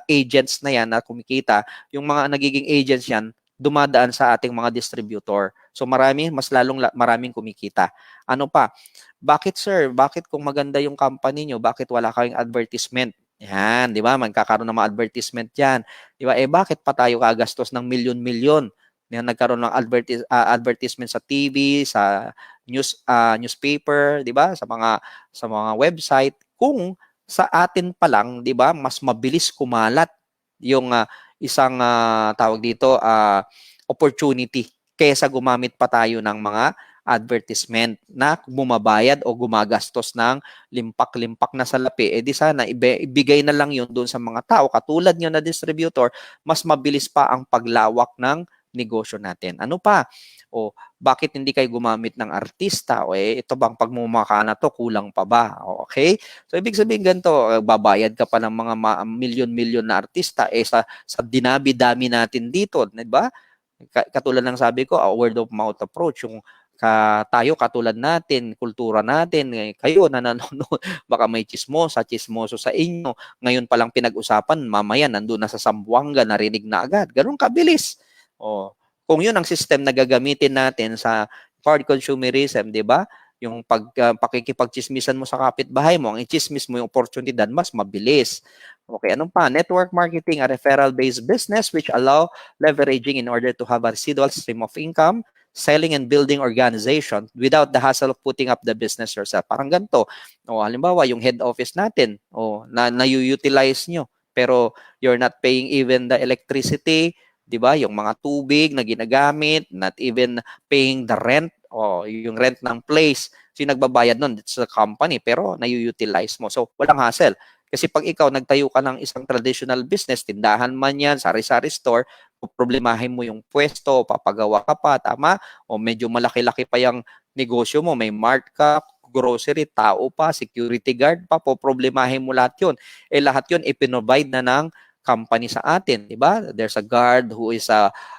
agents na yan na kumikita, yung mga nagiging agents yan, dumadaan sa ating mga distributor. So mas maraming kumikita. Ano pa? Bakit sir? Bakit kung maganda yung company nyo, bakit wala kayong advertisement? Yan, di ba? Magkakaroon ng mga advertisement yan. Di ba? Bakit pa tayo kagastos ng milyon-milyon? Yan, nagkaroon ng advertisement sa TV, sa newspaper, 'di ba? Sa mga website kung sa atin pa lang, 'di ba, mas mabilis kumalat yung isang tawag dito opportunity kaysa gumamit pa tayo ng mga advertisement na bumabayad o gumagastos ng limpak-limpak na salapi, di sana ibigay na lang yun doon sa mga tao katulad nyo na distributor, mas mabilis pa ang paglawak ng negosyo natin. Ano pa? O bakit hindi kayo gumamit ng artista? O ito bang pagmumukha na to, kulang pa ba? Okay? So ibig sabihin ganito, babayad ka pa ng mga milyon-milyon na artista sa dinabi-dami natin dito, 'di ba? Katulad ng sabi ko, word of mouth approach, yung tayo katulad natin, kultura natin, kayo na nanonood, baka may chismoso sa inyo. Ngayon pa lang pinag-usapan, mamaya nandun na sa Sambuanga, narinig na agad. Ganun kabilis. Kung yun ang system na gagamitin natin sa hard consumerism, di ba? Yung pakikipagchismisan mo sa kapitbahay mo, ang i-chismis mo yung oportunidad, mas mabilis. Okay, anong pa? Network marketing, a referral-based business which allow leveraging in order to have a residual stream of income, selling and building organization without the hassle of putting up the business yourself. Parang ganito. Halimbawa, yung head office natin, na-utilize nyo, pero you're not paying even the electricity, 'di ba? Yung mga tubig na ginagamit, not even paying the rent o yung rent ng place. So nagbabayad nun sa company pero na-utilize mo. So walang hassle. Kasi pag ikaw nagtayo ka ng isang traditional business, tindahan man yan, sari-sari store, problemahin mo yung pwesto, papagawa ka pa, tama? O medyo malaki-laki pa yung negosyo mo, may mart ka, grocery, tao pa, security guard pa, problemahin mo lahat yun. Lahat yun ipinrovide na ng company sa atin, 'di ba? There's a guard who is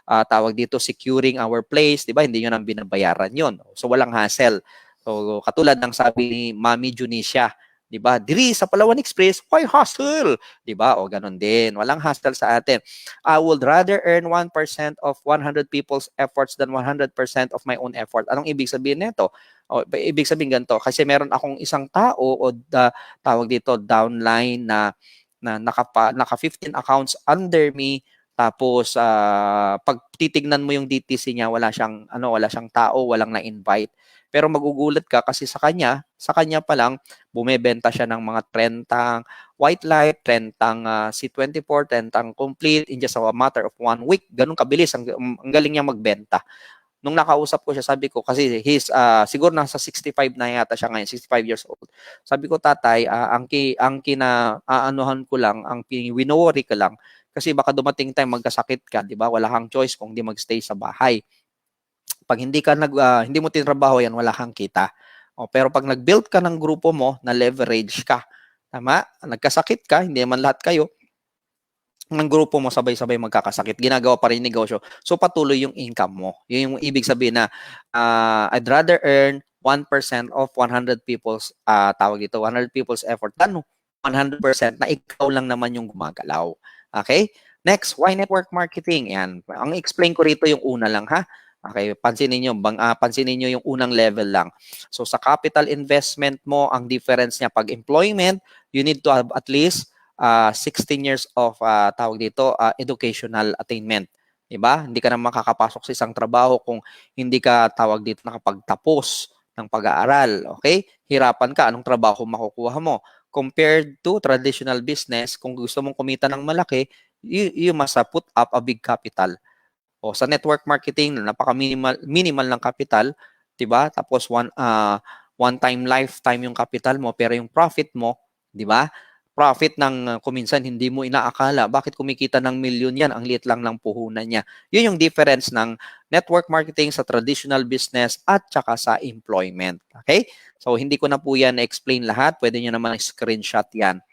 tawag dito securing our place, 'di ba? Hindi niyo nang binabayaran 'yon. So walang hassle. So katulad ng sabi ni Mami Junicia, 'di ba? Diri sa Palawan Express, why hustle? 'Di ba? O ganun din. Walang hustle sa atin. I would rather earn 1% of 100 people's efforts than 100% of my own effort. Anong ibig sabihin nito? Ibig sabihin ganito, kasi meron akong isang tao o tawag dito downline na naka 15 accounts under me, tapos pag titignan mo yung DTC niya, wala siyang tao, walang na-invite. Pero magugulat ka kasi sa kanya pa lang bumebenta siya ng mga 30 white light, 30 C24, 30 complete in just a matter of 1 week. Ganun kabilis, ang galing niya magbenta. Nung nakausap ko siya, sabi ko, kasi siguro nasa 65 na yata siya ngayon, 65 years old. Sabi ko, tatay, ang kinaanuhan ko lang, ang winowori ko lang, kasi baka dumating time magkasakit ka, di ba? Wala kang choice kung di magstay sa bahay. Pag hindi mo tinrabaho yan, wala kang kita. Pero pag nag-build ka ng grupo mo, na leverage ka, tama? Nagkasakit ka, hindi man lahat kayo, ng grupo mo sabay-sabay magkakasakit, ginagawa pa rin yung negosyo. So patuloy yung income mo. Yun yung ibig sabihin na I'd rather earn 1% of 100 people's tawag dito, 100 people's effort than 100% na ikaw lang naman yung gumagalaw. Okay? Next, why network marketing? Yan. Ang explain ko rito yung una lang ha. Okay, pansinin niyo yung unang level lang. So sa capital investment mo, ang difference niya pag employment, you need to have at least 16 years of tawag dito, educational attainment. Diba? Hindi ka na makakapasok sa isang trabaho kung hindi ka tawag dito nakapagtapos ng pag-aaral. Okay? Hirapan ka, anong trabaho makukuha mo? Compared to traditional business, kung gusto mong kumita ng malaki, you must put up a big capital. O sa network marketing, napaka-minimal ng capital, 'di ba? Tapos one time lifetime yung capital mo pero yung profit mo, 'di ba? Profit ng kuminsan hindi mo inaakala. Bakit kumikita ng milyon yan? Ang liit lang ng puhunan niya. Yun yung difference ng network marketing sa traditional business at saka sa employment. Okay? So, hindi ko na po yan na-explain lahat. Pwede nyo naman screenshot yan.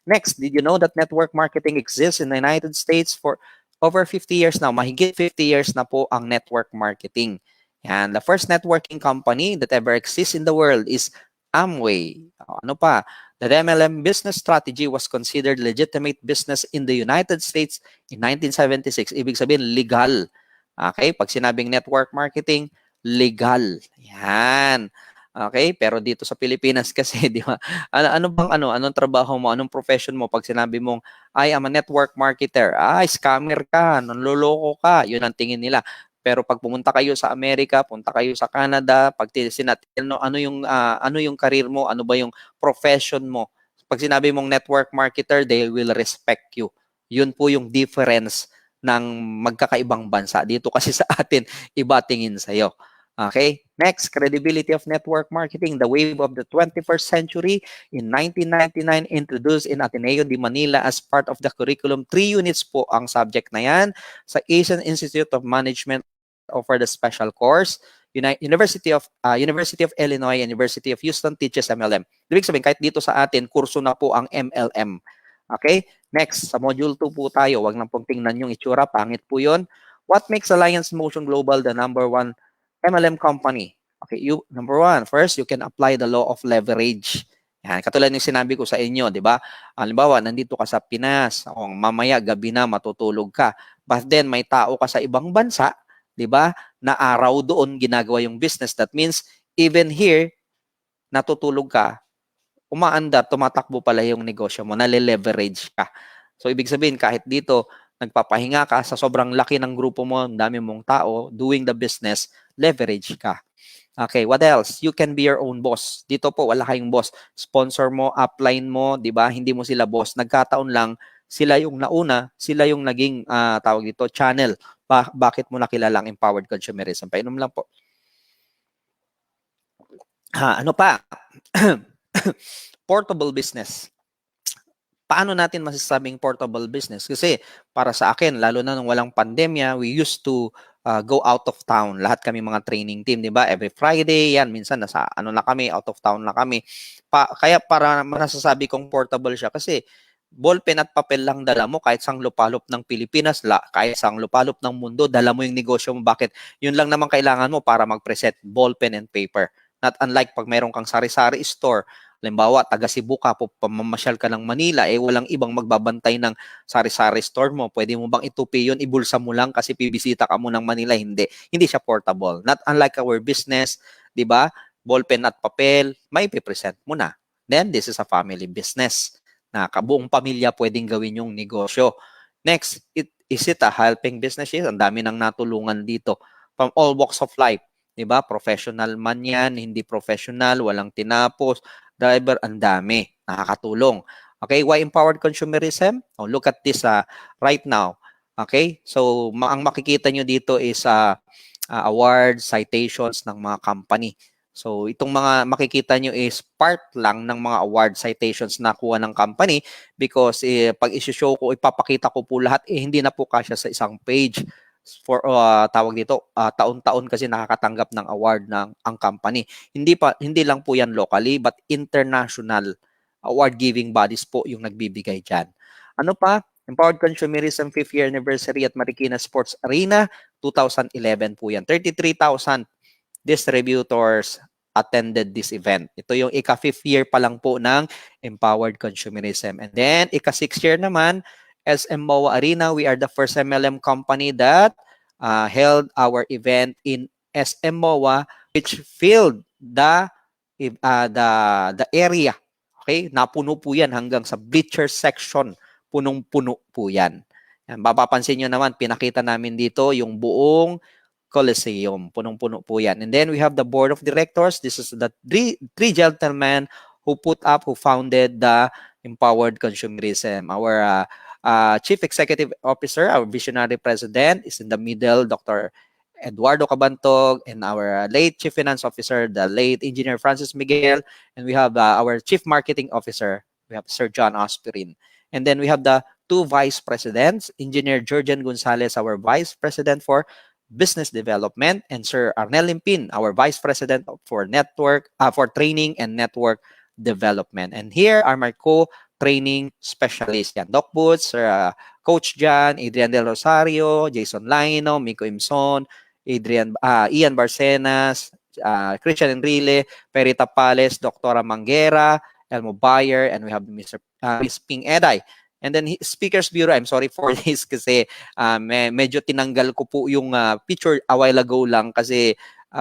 Next, did you know that network marketing exists in the United States for over 50 years now? Mahigit 50 years na po ang network marketing. And the first networking company that ever exists in the world is Amway. Ano pa? The MLM business strategy was considered legitimate business in the United States in 1976. Ibig sabihin, legal. Okay? Pag sinabing network marketing, legal. Yan. Okay? Pero dito sa Pilipinas kasi, di ba? Anong trabaho mo? Anong profession mo? Pag sinabi mong, I am a network marketer. Scammer ka, nanloloko ka. Yun ang tingin nila. Pero pag pumunta kayo sa Amerika, punta kayo sa Canada, pag sinatin ano yung career mo, ano ba yung profession mo? Pag sinabi mong network marketer, they will respect you. Yun po yung difference ng magkakaibang bansa. Dito kasi sa atin, iba tingin sa'yo. Okay? Next, credibility of network marketing. The wave of the 21st century in 1999 introduced in Ateneo de Manila as part of the curriculum. 3 units po ang subject na yan. Sa Asian Institute of Management offer the special course. University of Illinois and University of Houston teaches MLM. Ibig sabihin, kahit dito sa atin, kurso na po ang MLM. Okay? Next, sa module 2 po tayo. Wag lang pong tingnan yung itsura. Pangit po yun. What makes Alliance Motion Global the number one MLM company? Okay, number one, first, you can apply the law of leverage. Yan, katulad ng sinabi ko sa inyo, di ba? Halimbawa, nandito ka sa Pinas, o mamaya gabi na matutulog ka. But then may tao ka sa ibang bansa, di ba? Na araw doon ginagawa yung business. That means even here natutulog ka, umaandar, tumatakbo pala yung negosyo mo, nale-leverage ka. So ibig sabihin kahit dito nagpapahinga ka sa sobrang laki ng grupo mo, ang dami mong tao doing the business, leverage ka. Okay, what else? You can be your own boss. Dito po, wala kayong boss. Sponsor mo, upline mo, di ba? Hindi mo sila boss. Nagkataon lang, sila yung nauna, sila yung naging, tawag dito, channel. Bakit mo nakilala ang empowered consumerism? Painom lang po. Ano pa? Portable business. Paano natin masasabing portable business? Kasi para sa akin, lalo na nung walang pandemya, we used to go out of town. Lahat kami mga training team, di ba? Every Friday, yan. Minsan nasa na kami, out of town na kami. Kaya para masasabi kong portable siya kasi ballpen at papel lang dala mo kahit sang lupalop ng Pilipinas, kahit sang lupalop ng mundo, dala mo yung negosyo mo. Bakit? Yun lang naman kailangan mo para mag-present, ballpen and paper. Not unlike pag mayroon kang sari-sari store, halimbawa, taga Cebu ka, pamamasyal ka ng Manila, walang ibang magbabantay ng sari-sari store mo. Pwede mo bang itupi yun, ibulsa mo lang kasi bibisita ka mo ng Manila? Hindi. Hindi siya portable. Not unlike our business, di ba? Ballpen at papel, may pipresent mo na. Then, this is a family business na kabuong pamilya pwedeng gawin yung negosyo. Next, is it a helping business? Yes, ang dami nang natulungan dito from all walks of life. Diba? Professional man yan, hindi professional, walang tinapos, driver, ang dami. Nakakatulong. Okay, why empowered consumerism? Oh, look at this right now. Okay, so ang makikita nyo dito is awards, citations ng mga company. So itong mga makikita nyo is part lang ng mga award citations na kuha ng company because pag isi-show ko, ipapakita ko po lahat, hindi na po kasya sa isang page. For tawag dito, taon-taon kasi nakakatanggap ng award ng ang company. Hindi lang po yan locally but international award giving bodies po yung nagbibigay diyan. Ano pa? Empowered Consumerism 5th year anniversary at Marikina Sports Arena 2011 po yan. 33,000 distributors attended this event. Ito yung ika-5th year pa lang po ng empowered consumerism. And then, ika-6 year naman, SM MOA Arena, we are the first MLM company that held our event in SM MOA, which filled the area. Okay? Napuno po yan hanggang sa bleacher section. Punong-puno po yan. Yan. Mapapansin nyo naman, pinakita namin dito yung buong Coliseum. Punong-puno po yan. And then we have the board of directors. This is the three gentlemen who founded the Empowered Consumerism. Our Chief Executive Officer, our visionary president is in the middle, Dr. Eduardo Cabantog, and our late Chief Finance Officer, the late Engineer Francis Miguel, and we have our Chief Marketing Officer, we have Sir John Aspirin. And then we have the two Vice Presidents, Engineer Georgian Gonzalez, our Vice President for Business Development, and Sir Arnel Limpin, our Vice President for Training and Network Development. And here are my co-training specialists. Yan, Doc Boots, Sir Coach John, Adrian Del Rosario, Jason Laino, Miko Imson, Ian Barcenas, Christian Enrile, Perry Tapales, Dr. Manguera, Elmo Bayer, and we have Miss Ping Eday. And then Speakers Bureau, I'm sorry for this kasi medyo tinanggal ko po yung picture a while ago lang kasi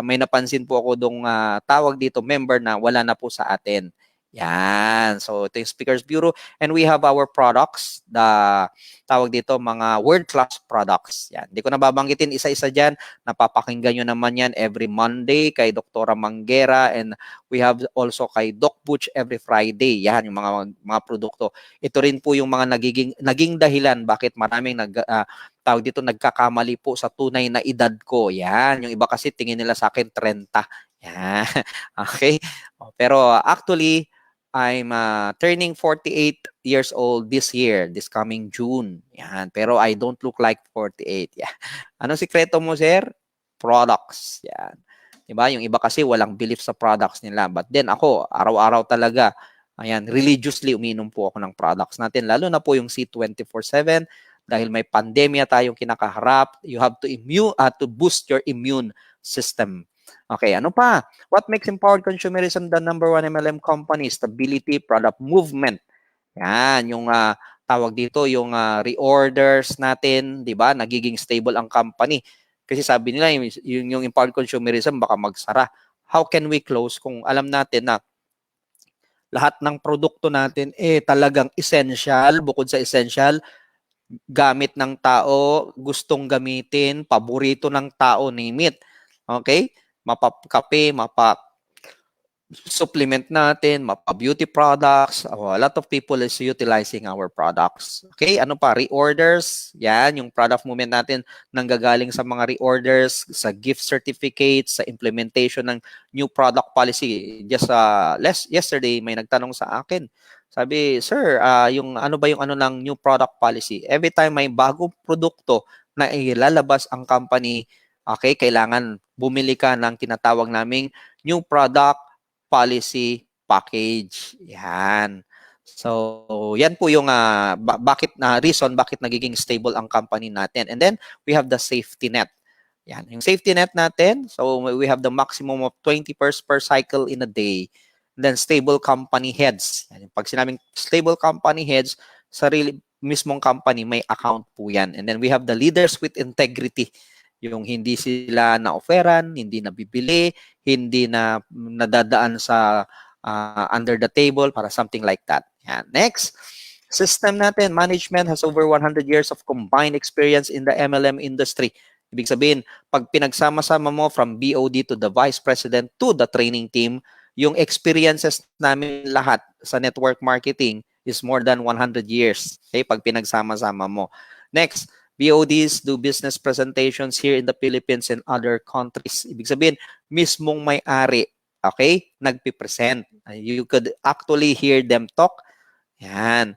may napansin po ako dong tawag dito member na wala na po sa atin. Yan. So, ito yung Speakers Bureau. And we have our products, tawag dito, mga world-class products. Yan. Hindi ko nababanggitin isa-isa dyan. Napapakinggan nyo naman yan every Monday kay Dr. Manguera, and we have also kay Doc Butch every Friday. Yan, yung mga produkto. Ito rin po yung mga naging dahilan bakit maraming tawag dito, nagkakamali po sa tunay na edad ko. Yan. Yung iba kasi tingin nila sa akin 30. Yan. Okay? Pero actually, I'm turning 48 years old this year, this coming June. Yan. Pero I don't look like 48. Yeah. Ano sikreto mo, sir? Products. Yan. Diba? Yung iba kasi walang belief sa products nila. But then ako, araw-araw talaga, ayan, religiously uminom po ako ng products natin. Lalo na po yung C24/7 dahil may pandemya tayong kinakaharap. You have to boost your immune system. Okay, ano pa? What makes Empowered Consumerism the number one MLM company? Stability, product movement. Yan, yung tawag dito, yung reorders natin, di ba? Nagiging stable ang company. Kasi sabi nila, yung Empowered Consumerism baka magsara. How can we close kung alam natin na lahat ng produkto natin talagang essential, bukod sa essential, gamit ng tao, gustong gamitin, paborito ng tao, name it. Okay? Mapakape, supplement natin, beauty products. A lot of people is utilizing our products. Okay, ano pa? Reorders. Yan, yung product movement natin nanggagaling sa mga reorders, sa gift certificates, sa implementation ng new product policy. Just yesterday, may nagtanong sa akin. Sabi, sir, yung ano ba yung ano ng new product policy? Every time may bagong produkto na ilalabas ang company, okay, kailangan bumili ka ng tinatawag naming new product policy package. Yan. So, yan po yung reason bakit nagiging stable ang company natin. And then, we have the safety net. Yan. Yung safety net natin, so we have the maximum of 20 pairs per cycle in a day. And then, stable company heads. Yan. Pag sinabing stable company heads, sarili mismong company, may account po yan. And then, we have the leaders with integrity. Yung hindi sila na-offeran, hindi nabibili, hindi na nadadaan sa under the table para something like that. Yan. Next, system natin, management has over 100 years of combined experience in the MLM industry. Ibig sabihin, pag pinagsama-sama mo from BOD to the Vice President to the training team, yung experiences namin lahat sa network marketing is more than 100 years. Okay? Pag pinagsama-sama mo. Next, BODs do business presentations here in the Philippines and other countries. Ibig sabihin, mismong may-ari, okay, nagpipresent. You could actually hear them talk. Yan.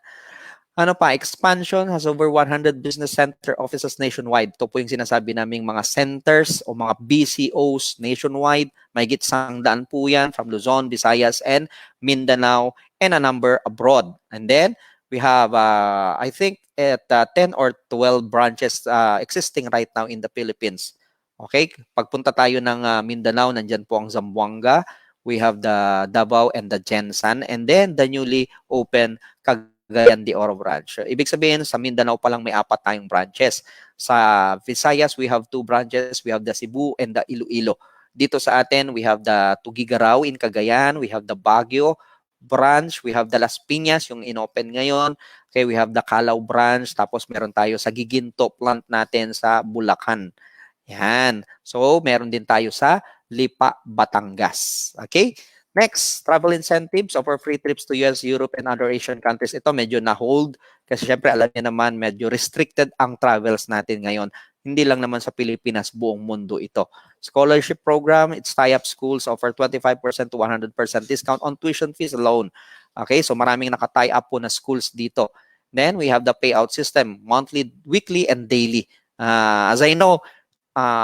Ano pa, expansion has over 100 business center offices nationwide. Ito po yung sinasabi naming mga centers o mga BCOs nationwide. Mahigit 100 po yan from Luzon, Visayas, and Mindanao, and a number abroad. And then, we have, I think, at 10 or 12 branches existing right now in the Philippines. Okay? Pagpunta tayo ng Mindanao, nandyan po ang Zamboanga. we have the Davao and the Jensan, and then the newly open Cagayan de Oro branch. So, ibig sabihin, sa Mindanao pa lang may 4 tayong branches. Sa Visayas, we have 2 branches. We have the Cebu and the Iloilo. Dito sa atin, we have the Tugigaraw in Cagayan. We have the Baguio branch. We have the Las Piñas, yung inopen ngayon. Okay, we have the Calao branch. Tapos meron tayo sa Giginto plant natin sa Bulacan. Yan. So, meron din tayo sa Lipa, Batangas. Okay? Next, travel incentives offer free trips to US, Europe, and other Asian countries. Ito medyo na-hold kasi syempre alam niyo naman medyo restricted ang travels natin ngayon. Hindi lang naman sa Pilipinas, buong mundo ito. Scholarship program, its tie-up schools offer 25% to 100% discount on tuition fees alone. Okay, so maraming naka-tie up po na schools dito. Then we have the payout system, monthly, weekly, and daily. As I know,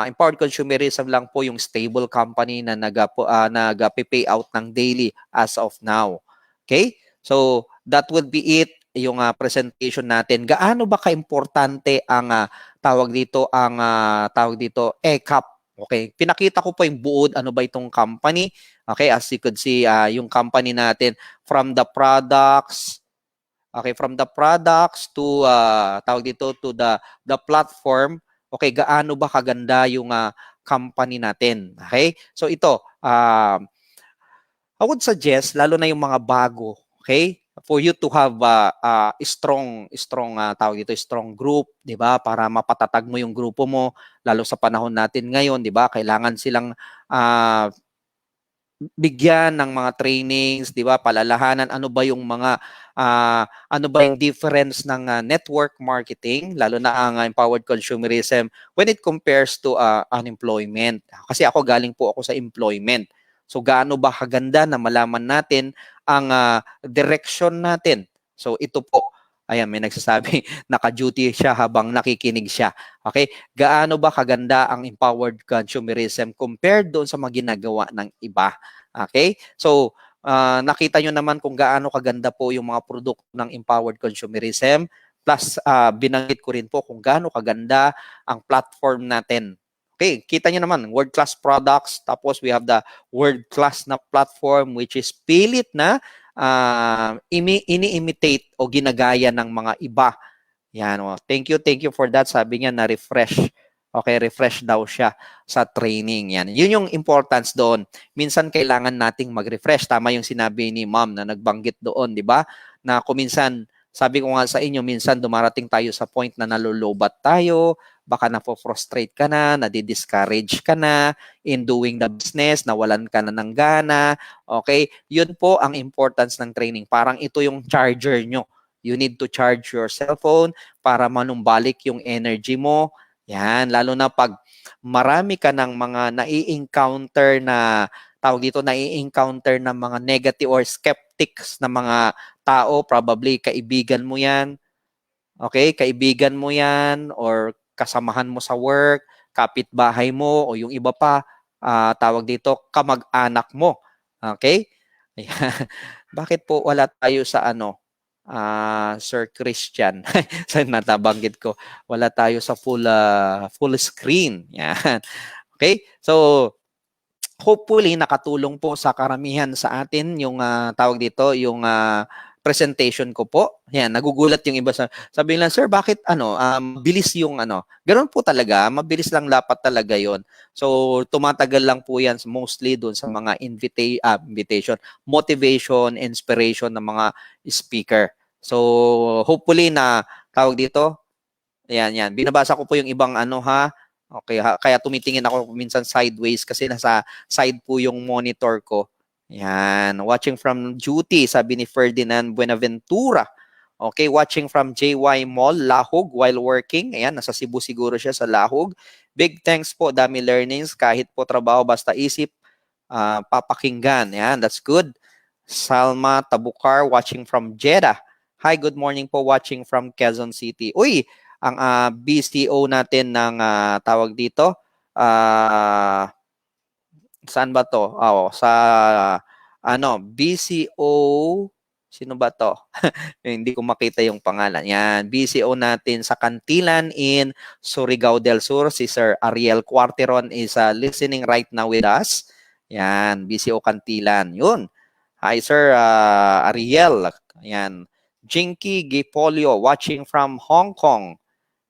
empowered consumerism lang po yung stable company na nag-pay out ng daily as of now. Okay? So, that would be it, yung presentation natin. Gaano ba kaimportante ang tawag dito ECAP? Okay, pinakita ko po yung buod, ano ba itong company. Okay, as you could see, yung company natin from the products, okay, from the products to tawag dito to the platform. Okay, gaano ba kaganda yung company natin? Okay? So ito, I would suggest lalo na yung mga bago, okay? For you to have a strong tawag dito, strong group, 'di ba? Para mapatatag mo yung grupo mo lalo sa panahon natin ngayon, 'di ba? Kailangan silang bigyan ng mga trainings, 'di ba? Palalahanan ano ba yung mga ano ba yung difference ng network marketing lalo na ang empowered consumerism when it compares to unemployment. Kasi ako galing po ako sa employment. So gaano ba kaganda na malaman natin ang direction natin. So ito po, ayan may nagsasabi naka-duty siya habang nakikinig siya. Okay? Gaano ba kaganda ang empowered consumerism compared doon sa mga ginagawa ng iba? Okay? So, nakita nyo naman kung gaano kaganda po yung mga produkto ng empowered consumerism. Plus, binanggit ko rin po kung gaano kaganda ang platform natin. Okay, kita nyo naman, world-class products. Tapos, we have the world-class na platform which is pilit na ini-imitate o ginagaya ng mga iba. Yan, oh. Thank you for that. Sabi niya na-refresh. Okay, refresh daw siya sa training. Yan. Yun yung importance doon. Minsan kailangan nating mag-refresh. Tama yung sinabi ni ma'am na nagbanggit doon, di ba? Na kung minsan, sabi ko nga sa inyo, minsan dumarating tayo sa point na nalulubat tayo, baka na-frustrate ka na, nadi-discourage ka na in doing the business, nawalan ka na ng gana. Okay? Yun po ang importance ng training. Parang ito yung charger nyo. You need to charge your cellphone para manumbalik yung energy mo. Yan, lalo na pag marami ka ng mga nai-encounter na tawag dito, nai-encounter na mga negative or skeptics na mga tao, probably kaibigan mo yan. Okay, kaibigan mo yan or kasamahan mo sa work, kapitbahay mo o yung iba pa, tawag dito, kamag-anak mo. Okay? Ayan. Bakit po wala tayo sa Sir Christian? So, natabanggit ko, wala tayo sa full screen. Yan. Okay? So, hopefully nakatulong po sa karamihan sa atin yung tawag dito, yung presentation ko po. Yan, nagugulat yung iba sabi lang, sir, bakit bilis yung Ganun po talaga, mabilis lang dapat talaga yon. So, tumatagal lang po yan mostly doon sa mga invitation, motivation, inspiration ng mga speaker. So, hopefully na tawag dito, yan. Binabasa ko po yung ibang Okay, kaya tumitingin ako minsan sideways kasi nasa side po yung monitor ko. Yan, watching from duty, sabi ni Ferdinand Buenaventura. Okay, watching from JY Mall, Lahog, while working. Ayan, nasa Cebu siguro siya sa Lahog. Big thanks po, dami learnings. Kahit po trabaho, basta isip, papakinggan. Ayan, that's good. Salma Tabukar, watching from Jeddah. Hi, good morning po, watching from Quezon City. Uy, ang BCO natin ng tawag dito, saan ba to? Sa BCO, sino ba to? Hindi ko makita yung pangalan. Yan, BCO natin sa Cantilan in Surigao del Sur. Si Sir Ariel Cuarteron is listening right now with us. Yan, BCO Kantilan. Yun. Hi, Sir Ariel. Yan. Jinky Gipolio watching from Hong Kong.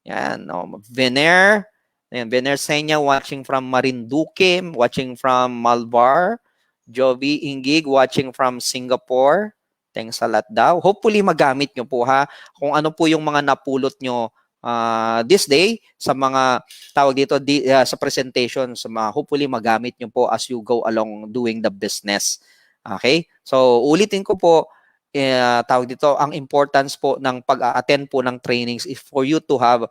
Yan. Vener. Yan, Vener Senya watching from Marinduque, watching from Malbar. Jovi Ingig watching from Singapore. Thanks a lot daw. Hopefully magamit nyo po ha. Kung ano po yung mga napulot nyo this day sa mga tawag dito sa presentation, hopefully magamit nyo po as you go along doing the business. Okay? So ulitin ko po, tawag dito, ang importance po ng pag-attend po ng trainings is for you to have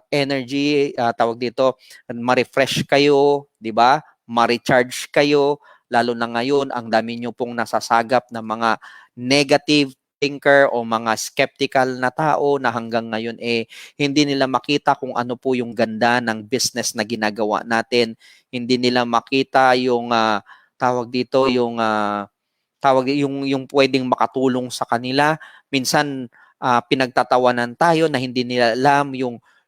energy, tawag dito, ma-refresh kayo, di ba? Ma-recharge kayo, lalo na ngayon, ang dami nyo pong nasasagap ng mga negative thinker o mga skeptical na tao na hanggang ngayon hindi nila makita kung ano po yung ganda ng business na ginagawa natin. Hindi nila makita yung tawag dito, yung yung pwedeng makatulong sa kanila. Minsan pinagtatawanan tayo na hindi nila alam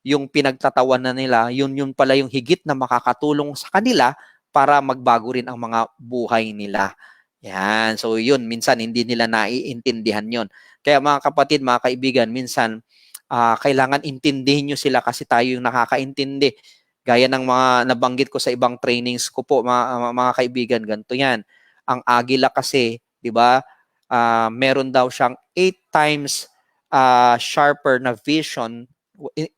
yung pinagtatawanan nila, yun pala yung higit na makakatulong sa kanila para magbago rin ang mga buhay nila. Yan. So yun, minsan hindi nila naiintindihan yun. Kaya mga kapatid, mga kaibigan, minsan kailangan intindihin nyo sila kasi tayo yung nakakaintindi. Gaya ng mga nabanggit ko sa ibang trainings ko po, mga kaibigan, ganito yan. Ang agila kasi, di ba, meron daw siyang 8 times sharper na vision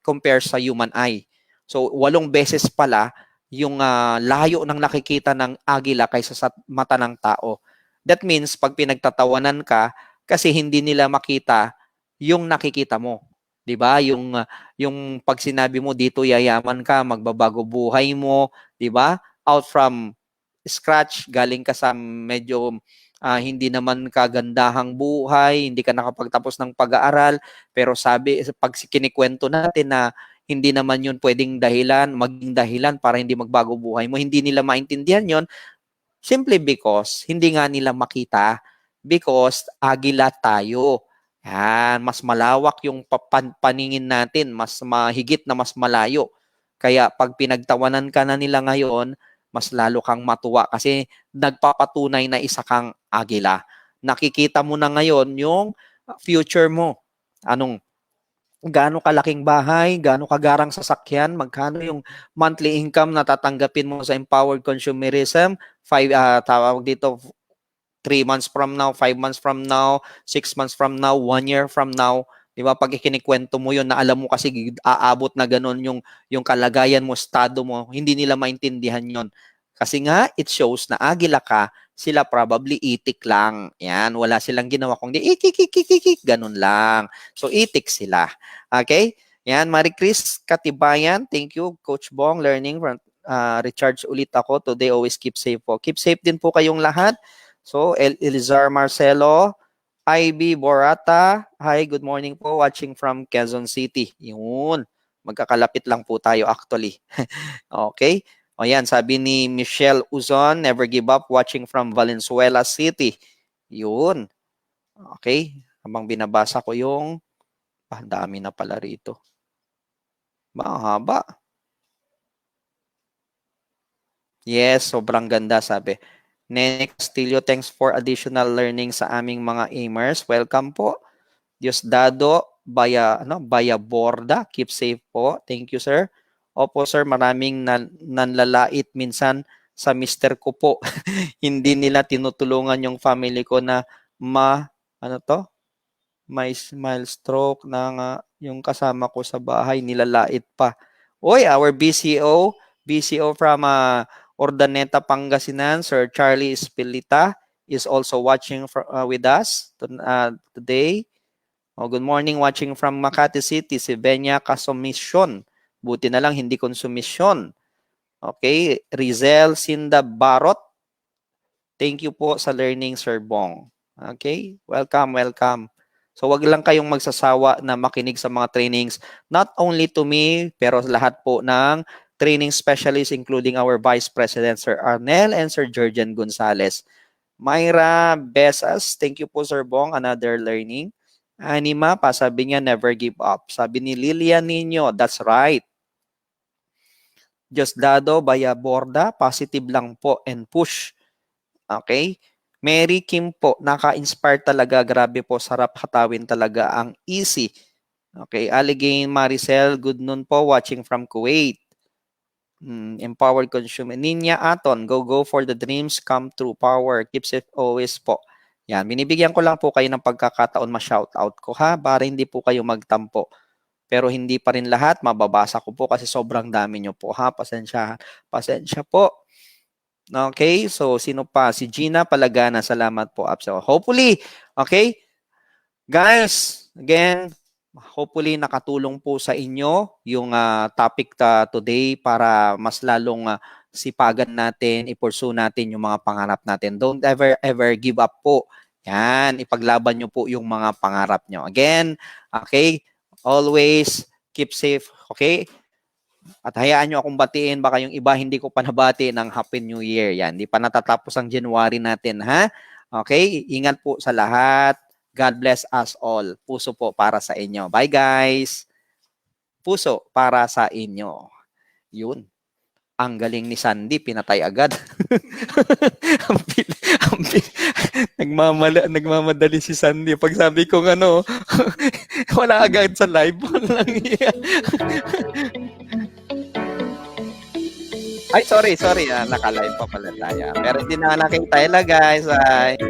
compared sa human eye. So 8 beses pala yung layo ng nakikita ng agila kaysa sa mata ng tao. That means pag pinagtatawanan ka, kasi hindi nila makita yung nakikita mo. 'Di ba? Yung pag sinabi mo dito yayaman ka, magbabago buhay mo, 'di ba? Out from scratch, galing ka sa medyo hindi naman kagandahang buhay, hindi ka nakapagtapos ng pag-aaral, pero pag kinikwento natin na hindi naman yun pwedeng maging dahilan para hindi magbago buhay mo, hindi nila maintindihan yon simply because hindi nga nila makita because agila tayo. Yan, mas malawak yung paningin natin, mas mahigit na mas malayo. Kaya pag pinagtawanan ka na nila ngayon, mas lalo kang matuwa kasi nagpapatunay na isa kang agila. Nakikita mo na ngayon yung future mo. Gaano kalaking bahay, gaano kagarang sasakyan, magkano yung monthly income na tatanggapin mo sa empowered consumerism, tawag dito, 3 months from now, 5 months from now, 6 months from now, 1 year from now. Di ba? Pag ikinikwento mo yun na alam mo kasi aabot na ganun yung kalagayan mo, estado mo, hindi nila maintindihan yon. Kasi nga, it shows na agila ka, sila probably itik lang. Yan, wala silang ginawa kundi ikikikikikik, ganun lang. So, itik sila. Okay? Yan, Marie Chris Katibayan, thank you, Coach Bong, learning from recharge ulit ako. Today, always keep safe po. Keep safe din po kayong lahat. So, Elizar Marcelo, IB Borata, hi, good morning po, watching from Quezon City. Yun, magkakalapit lang po tayo actually. Okay? O yan, sabi ni Michelle Uzon, never give up, watching from Valenzuela City. Yun. Okay? Habang binabasa ko yung, dami na pala rito. Mahaba. Yes, sobrang ganda, sabi. Nene Castillo, thanks for additional learning sa aming mga aimers. Welcome po. Diosdado Bayaborda, keep safe po. Thank you, sir. Opo, sir, maraming nanlalait minsan sa mister ko po. Hindi nila tinutulungan yung family ko na may smile stroke na nga yung kasama ko sa bahay, nilalait pa. Oy, our BCO from Ordaneta, Pangasinan, Sir Charlie Espilita is also watching with us today. Good morning, watching from Makati City, si Benya Kasomisyon. Buti na lang, hindi konsumisyon. Okay, Rizel Sinda Barot. Thank you po sa learning, Sir Bong. Okay, welcome, welcome. So wag lang kayong magsasawa na makinig sa mga trainings, not only to me, pero lahat po ng training specialists including our Vice President, Sir Arnel and Sir Jurgen Gonzalez. Myra Besas, thank you po, Sir Bong, another learning. Anima pa, sabi niya, never give up. Sabi ni Lilian Nino, that's right. Diosdado Baya Borda, positive lang po and push. Okay? Mary Kim po, naka-inspire talaga. Grabe po, sarap hatawin talaga ang easy. Okay, Aligane Maricel, good noon po, watching from Kuwait. Empowered consumer. Ninya Aton, go for the dreams, come true. Power, keeps it always po. Yan, binibigyan ko lang po kayo ng pagkakataon ma-shoutout ko ha, para hindi po kayo magtampo. Pero hindi pa rin lahat, mababasa ko po kasi sobrang dami nyo po ha, pasensya po. Okay, so sino pa? Si Gina Palagana, salamat po. So hopefully, okay, guys, again, hopefully nakatulong po sa inyo yung topic today para mas lalong sipagan natin, i-pursue natin yung mga pangarap natin. Don't ever give up po. Yan, ipaglaban nyo po yung mga pangarap nyo. Again, okay, always keep safe, okay? At hayaan nyo akong batiin, baka yung iba hindi ko pa nabati ng Happy New Year. Yan, di pa natatapos ang January natin, ha? Okay, ingat po sa lahat. God bless us all. Puso po para sa inyo. Bye guys. Puso para sa inyo. Yun. Ang galing ni Sandy, pinatay agad. Nagmamadali si Sandy. Pag sabi kong ano, wala agad sa live. Walang iya. Ay, sorry. Naka-live pa pala tayo. Pero hindi na nakita guys. Bye.